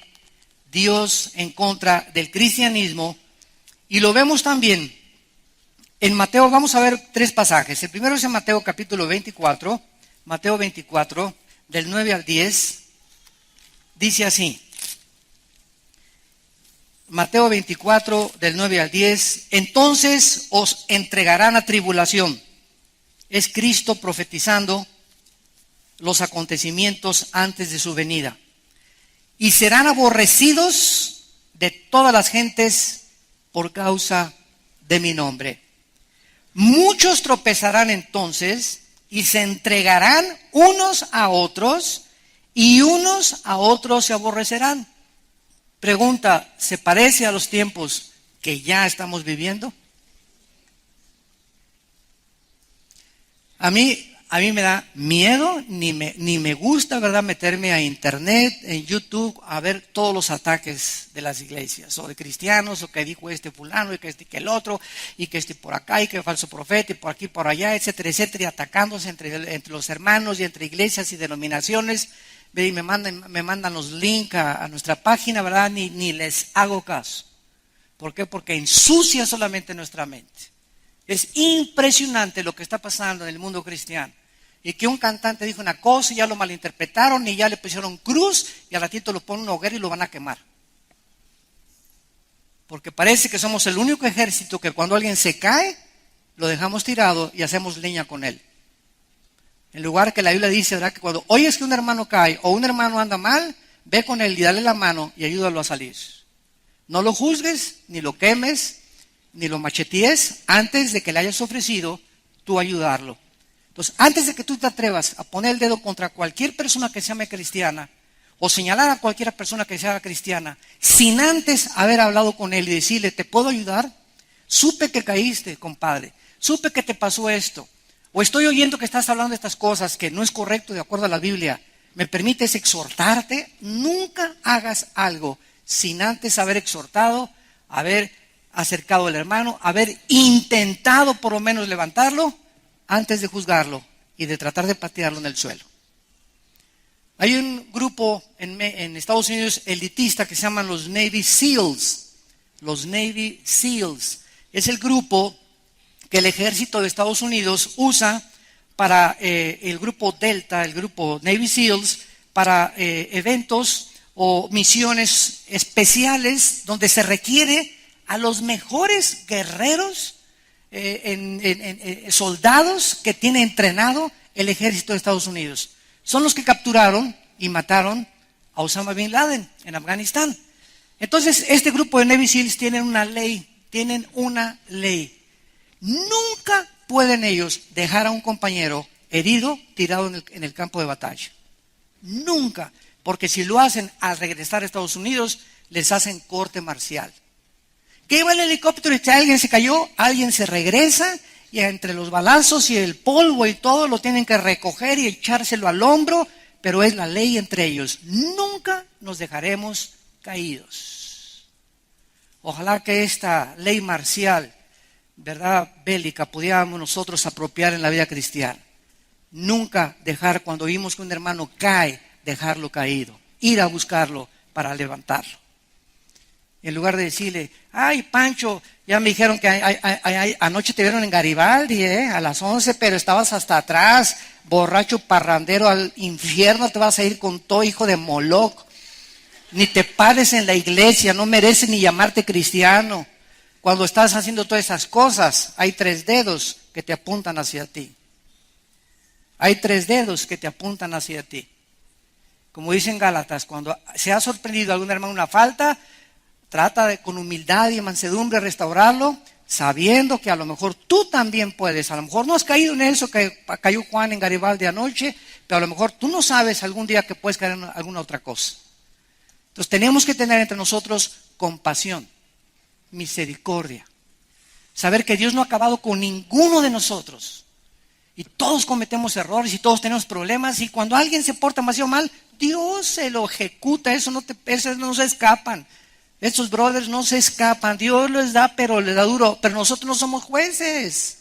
Dios, en contra del cristianismo, y lo vemos también en Mateo. Vamos a ver tres pasajes. El primero es en Mateo capítulo 24, Mateo 24, del 9 al 10, dice así. Mateo 24, del 9 al 10, entonces os entregarán a tribulación. Es Cristo profetizando los acontecimientos antes de su venida. Y serán aborrecidos de todas las gentes por causa de mi nombre. Muchos tropezarán entonces y se entregarán unos a otros y unos a otros se aborrecerán. Pregunta, ¿se parece a los tiempos que ya estamos viviendo? A mí me da miedo, ni me gusta, ¿verdad?, meterme a internet, en YouTube, a ver todos los ataques de las iglesias, o de cristianos, o que dijo este fulano, y que este que el otro, y que este por acá, y que falso profeta, y por aquí, por allá, etcétera, etcétera, y atacándose entre los hermanos, y entre iglesias y denominaciones. Y me mandan los links a nuestra página, ¿verdad? Ni les hago caso. ¿Por qué? Porque ensucia solamente nuestra mente. Es impresionante lo que está pasando en el mundo cristiano. Y que un cantante dijo una cosa y ya lo malinterpretaron y ya le pusieron cruz y al ratito lo ponen en una hoguera y lo van a quemar. Porque parece que somos el único ejército que cuando alguien se cae, lo dejamos tirado y hacemos leña con él. En lugar que la Biblia dice, ¿verdad?, que cuando oyes que un hermano cae o un hermano anda mal, ve con él y dale la mano y ayúdalo a salir. No lo juzgues, ni lo quemes, ni lo machetees antes de que le hayas ofrecido tú ayudarlo. Entonces, antes de que tú te atrevas a poner el dedo contra cualquier persona que se llame cristiana o señalar a cualquier persona que sea cristiana, sin antes haber hablado con él y decirle, ¿te puedo ayudar? Supe que caíste, compadre. Supe que te pasó esto. O estoy oyendo que estás hablando de estas cosas que no es correcto de acuerdo a la Biblia. ¿Me permites exhortarte? Nunca hagas algo sin antes haber exhortado, haber acercado al hermano, haber intentado por lo menos levantarlo antes de juzgarlo y de tratar de patearlo en el suelo. Hay un grupo en Estados Unidos elitista que se llaman los Navy SEALs. Los Navy SEALs es el grupo que el ejército de Estados Unidos usa para el grupo Delta, el grupo Navy SEALs, para eventos o misiones especiales donde se requiere a los mejores guerreros, soldados que tiene entrenado el ejército de Estados Unidos. Son los que capturaron y mataron a Osama Bin Laden en Afganistán. Entonces, este grupo de Navy SEALs tienen una ley. Nunca pueden ellos dejar a un compañero herido tirado en el campo de batalla. Nunca. Porque si lo hacen al regresar a Estados Unidos, les hacen corte marcial. Que iba el helicóptero y si alguien se cayó, alguien se regresa y entre los balazos y el polvo y todo lo tienen que recoger y echárselo al hombro, pero es la ley entre ellos. Nunca nos dejaremos caídos. Ojalá que esta ley marcial, verdad, bélica, pudiéramos nosotros apropiar en la vida cristiana. Nunca dejar, cuando vimos que un hermano cae, dejarlo caído. Ir a buscarlo para levantarlo. En lugar de decirle, ay, Pancho, ya me dijeron que anoche te vieron en Garibaldi, a las 11, pero estabas hasta atrás, borracho, parrandero, al infierno te vas a ir con todo, hijo de Moloch. Ni te pares en la iglesia, no mereces ni llamarte cristiano. Cuando estás haciendo todas esas cosas, hay 3 dedos que te apuntan hacia ti. Hay 3 dedos que te apuntan hacia ti. Como dicen Gálatas, cuando se ha sorprendido algún hermano una falta, trata de con humildad y mansedumbre restaurarlo, sabiendo que a lo mejor tú también puedes. A lo mejor no has caído en eso que cayó Juan en Garibaldi anoche, pero a lo mejor tú no sabes algún día que puedes caer en alguna otra cosa. Entonces tenemos que tener entre nosotros compasión, misericordia. Saber que Dios no ha acabado con ninguno de nosotros. Y todos cometemos errores y todos tenemos problemas. Y cuando alguien se porta demasiado mal, Dios se lo ejecuta. Esos no se escapan. Estos brothers no se escapan. Dios les da, pero les da duro. Pero nosotros no somos jueces.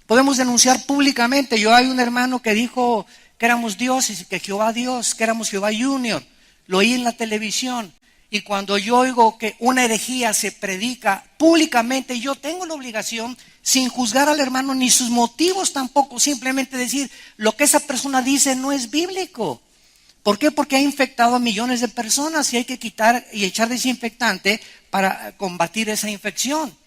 Podemos denunciar públicamente. Yo hay un hermano que dijo que éramos dioses y que Jehová Dios, que éramos Jehová Junior. Lo oí en la televisión. Y cuando yo oigo que una herejía se predica públicamente, yo tengo la obligación, sin juzgar al hermano ni sus motivos tampoco, simplemente decir, lo que esa persona dice no es bíblico. ¿Por qué? Porque ha infectado a millones de personas y hay que quitar y echar desinfectante para combatir esa infección.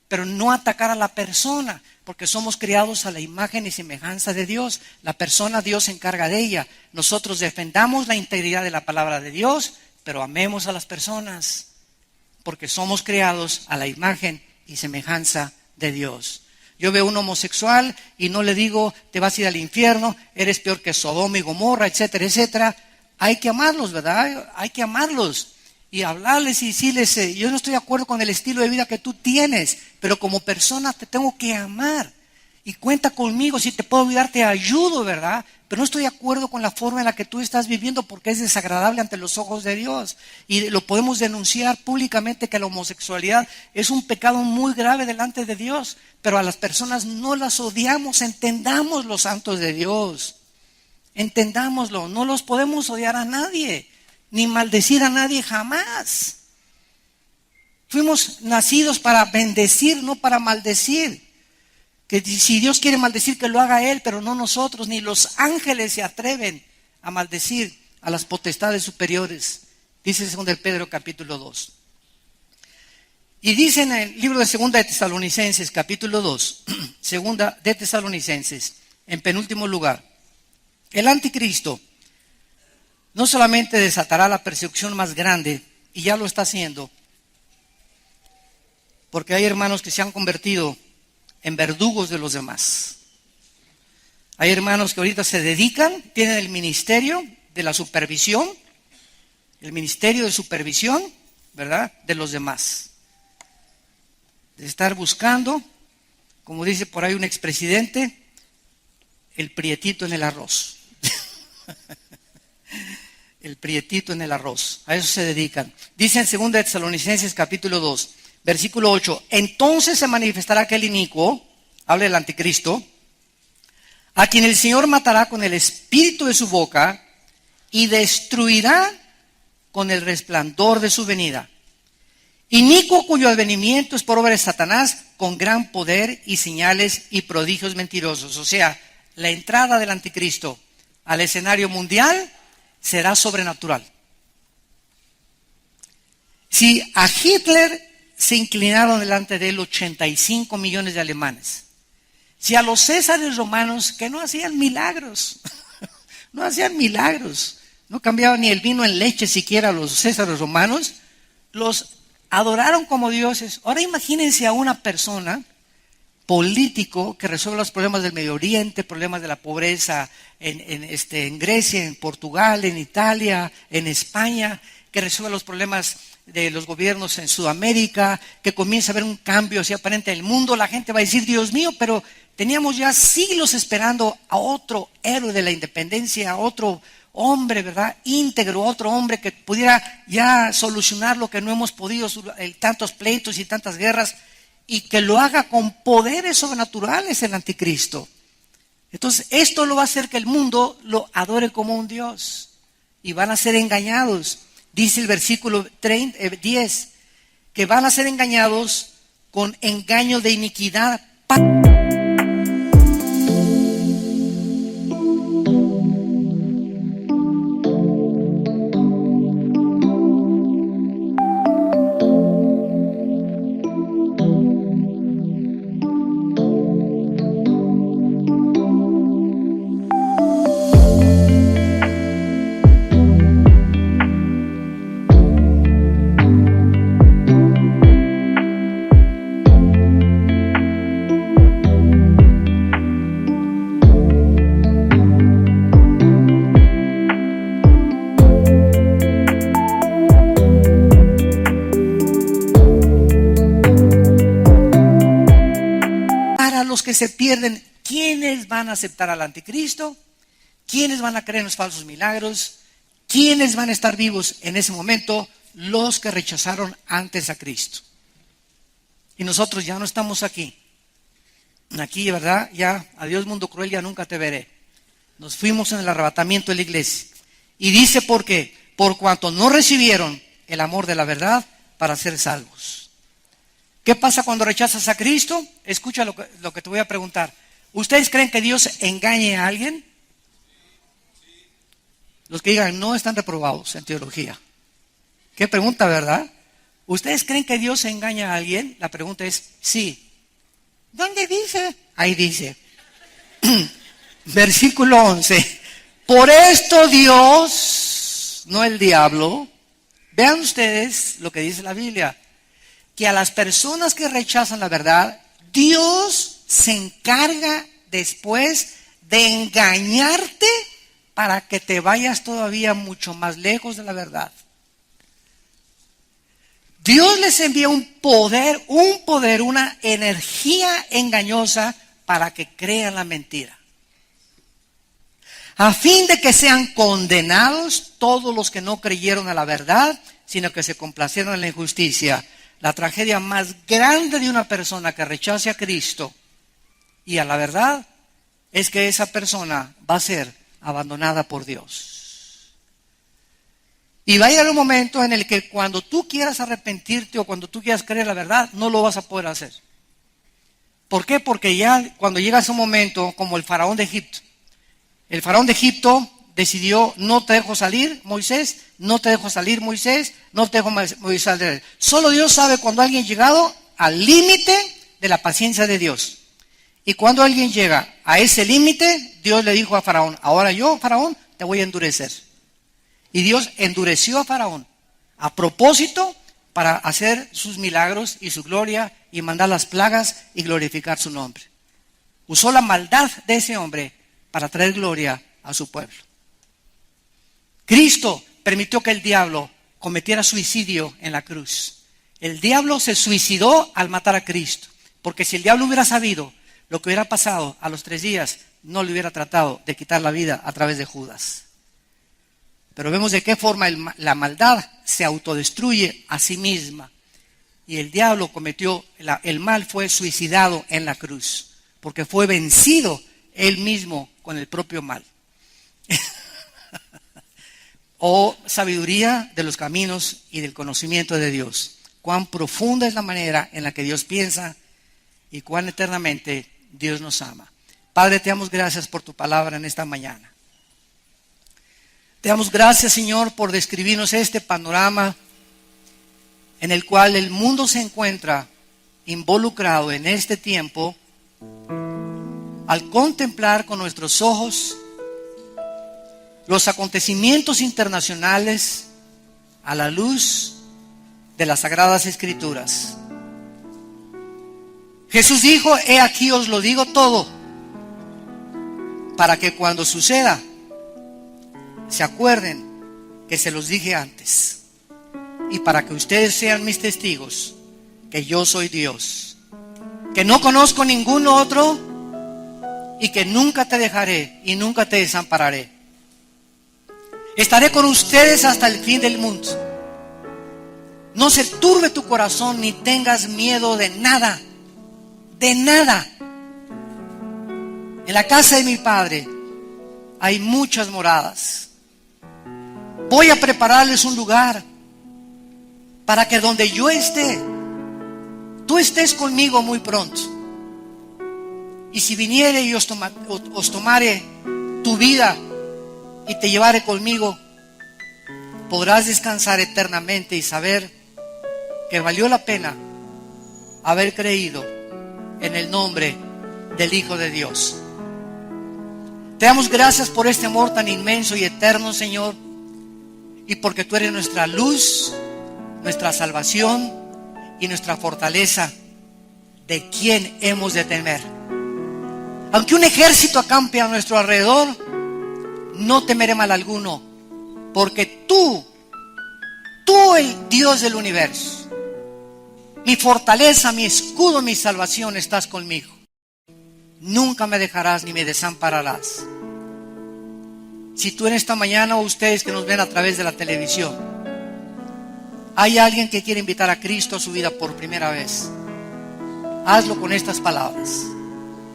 Pero no atacar a la persona, porque somos criados a la imagen y semejanza de Dios. La persona, Dios se encarga de ella. Nosotros defendamos la integridad de la palabra de Dios, pero amemos a las personas, porque somos creados a la imagen y semejanza de Dios. Yo veo un homosexual y no le digo, te vas a ir al infierno, eres peor que Sodoma y Gomorra, etcétera, etcétera. Hay que amarlos, ¿verdad? Hay que amarlos y hablarles y decirles, yo no estoy de acuerdo con el estilo de vida que tú tienes, pero como persona te tengo que amar. Y cuenta conmigo, si te puedo ayudar, te ayudo, ¿verdad? Pero no estoy de acuerdo con la forma en la que tú estás viviendo porque es desagradable ante los ojos de Dios. Y lo podemos denunciar públicamente que la homosexualidad es un pecado muy grave delante de Dios. Pero a las personas no las odiamos, entendamos los santos de Dios. Entendámoslo, no los podemos odiar a nadie, ni maldecir a nadie jamás. Fuimos nacidos para bendecir, no para maldecir. Que si Dios quiere maldecir, que lo haga Él, pero no nosotros, ni los ángeles se atreven a maldecir a las potestades superiores. Dice 2 de Pedro capítulo 2. Y dice en el libro de 2 de Tesalonicenses capítulo 2, 2 de Tesalonicenses, en penúltimo lugar, el anticristo no solamente desatará la persecución más grande, y ya lo está haciendo, porque hay hermanos que se han convertido en verdugos de los demás. Hay hermanos que ahorita se dedican, tienen el ministerio de la supervisión, el ministerio de supervisión, ¿verdad?, de los demás. De estar buscando, como dice por ahí un expresidente, el prietito en el arroz. El prietito en el arroz. A eso se dedican. Dice en 2 de Tesalonicenses capítulo 2, versículo 8, entonces se manifestará aquel inicuo, habla del anticristo, a quien el Señor matará con el espíritu de su boca y destruirá con el resplandor de su venida. Inicuo cuyo advenimiento es por obra de Satanás con gran poder y señales y prodigios mentirosos. O sea, la entrada del anticristo al escenario mundial será sobrenatural. Si a Hitler se inclinaron delante de él 85 millones de alemanes, si a los césares romanos que no hacían milagros, no hacían milagros, no cambiaban ni el vino en leche siquiera a los césares romanos, los adoraron como dioses. Ahora imagínense a una persona político que resuelve los problemas del Medio Oriente, problemas de la pobreza en Grecia, en Portugal, en Italia, en España, que resuelve los problemas de los gobiernos en Sudamérica, que comienza a haber un cambio así aparente en el mundo. La gente va a decir, Dios mío, pero teníamos ya siglos esperando a otro héroe de la independencia, a otro hombre, ¿verdad?, íntegro, otro hombre que pudiera ya solucionar lo que no hemos podido, tantos pleitos y tantas guerras, y que lo haga con poderes sobrenaturales el anticristo. Entonces esto lo va a hacer que el mundo lo adore como un Dios y van a ser engañados. Dice el versículo 10 que van a ser engañados con engaño de iniquidad. Que se pierden, ¿quiénes van a aceptar al anticristo? ¿Quiénes van a creer en los falsos milagros? ¿Quiénes van a estar vivos en ese momento? los que rechazaron antes a Cristo. Y nosotros ya no estamos aquí. Aquí, ¿verdad? Ya, adiós mundo cruel, ya nunca te veré. Nos fuimos en el arrebatamiento de la iglesia. Y dice por qué. Por cuanto no recibieron el amor de la verdad para ser salvos. ¿Qué pasa cuando rechazas a Cristo? Escucha lo que te voy a preguntar. ¿Ustedes creen que Dios engañe a alguien? Los que digan no están reprobados en teología. ¿Qué pregunta, verdad? ¿Ustedes creen que Dios engaña a alguien? La pregunta es sí. ¿Dónde dice? Ahí dice. Versículo 11. Por esto Dios, no el diablo, vean ustedes lo que dice la Biblia, que a las personas que rechazan la verdad, Dios se encarga después de engañarte para que te vayas todavía mucho más lejos de la verdad. Dios les envía un poder, una energía engañosa para que crean la mentira. A fin de que sean condenados todos los que no creyeron a la verdad, sino que se complacieron en la injusticia. La tragedia más grande de una persona que rechace a Cristo y a la verdad es que esa persona va a ser abandonada por Dios. Y va a llegar un momento en el que cuando tú quieras arrepentirte o cuando tú quieras creer la verdad, no lo vas a poder hacer. ¿Por qué? Porque ya cuando llega ese momento, como el faraón de Egipto, el faraón de Egipto decidió, no te dejo salir, Moisés, no te dejo salir, Moisés, no te dejo Moisés salir. Solo Dios sabe cuando alguien ha llegado al límite de la paciencia de Dios. Y cuando alguien llega a ese límite, Dios le dijo a Faraón, ahora yo, Faraón, te voy a endurecer. Y Dios endureció a Faraón a propósito para hacer sus milagros y su gloria y mandar las plagas y glorificar su nombre. Usó la maldad de ese hombre para traer gloria a su pueblo. Cristo permitió que el diablo cometiera suicidio en la cruz. El diablo se suicidó al matar a Cristo, porque si el diablo hubiera sabido lo que hubiera pasado a los 3 días, no le hubiera tratado de quitar la vida a través de Judas. Pero vemos de qué forma la maldad se autodestruye a sí misma. Y el diablo cometió, el mal fue suicidado en la cruz, porque fue vencido él mismo con el propio mal. Oh, sabiduría de los caminos y del conocimiento de Dios. Cuán profunda es la manera en la que Dios piensa y cuán eternamente Dios nos ama. Padre, te damos gracias por tu palabra en esta mañana. Te damos gracias, Señor, por describirnos este panorama en el cual el mundo se encuentra involucrado en este tiempo al contemplar con nuestros ojos los acontecimientos internacionales a la luz de las Sagradas Escrituras. Jesús dijo, he aquí os lo digo todo, para que cuando suceda, se acuerden que se los dije antes, y para que ustedes sean mis testigos, que yo soy Dios, que no conozco ningún otro, y que nunca te dejaré y nunca te desampararé. Estaré con ustedes hasta el fin del mundo. No se turbe tu corazón ni tengas miedo de nada. De nada. En la casa de mi Padre hay muchas moradas. Voy a prepararles un lugar para que donde yo esté, tú estés conmigo muy pronto. Y si viniere y os tomare tu vida y te llevare conmigo, podrás descansar eternamente y saber que valió la pena haber creído en el nombre del Hijo de Dios. Te damos gracias por este amor tan inmenso y eterno, Señor, y porque tú eres nuestra luz, nuestra salvación y nuestra fortaleza, de quien hemos de temer. Aunque un ejército acampe a nuestro alrededor, no temeré mal alguno, porque tú, el Dios del universo, mi fortaleza, mi escudo, mi salvación, estás conmigo. Nunca me dejarás ni me desampararás. Si tú en esta mañana, o ustedes que nos ven a través de la televisión, Hay alguien que quiere invitar a Cristo a su vida por primera vez. Hazlo con estas palabras.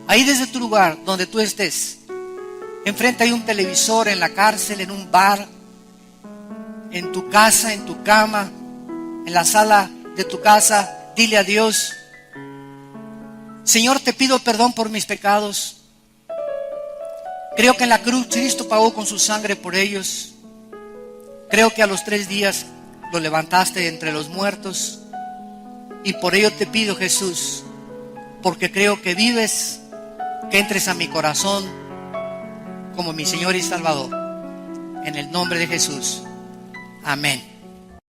Ahí desde tu lugar, donde tú estés. Enfrente hay un televisor, en la cárcel, en un bar, en tu casa, en tu cama, en la sala de tu casa. Dile a Dios: Señor, te pido perdón por mis pecados. Creo que en la cruz Cristo pagó con su sangre por ellos. Creo que a los 3 días lo levantaste de entre los muertos. Y por ello te pido, Jesús, porque creo que vives, que entres a mi corazón como mi Señor y Salvador. En el nombre de Jesús. Amén.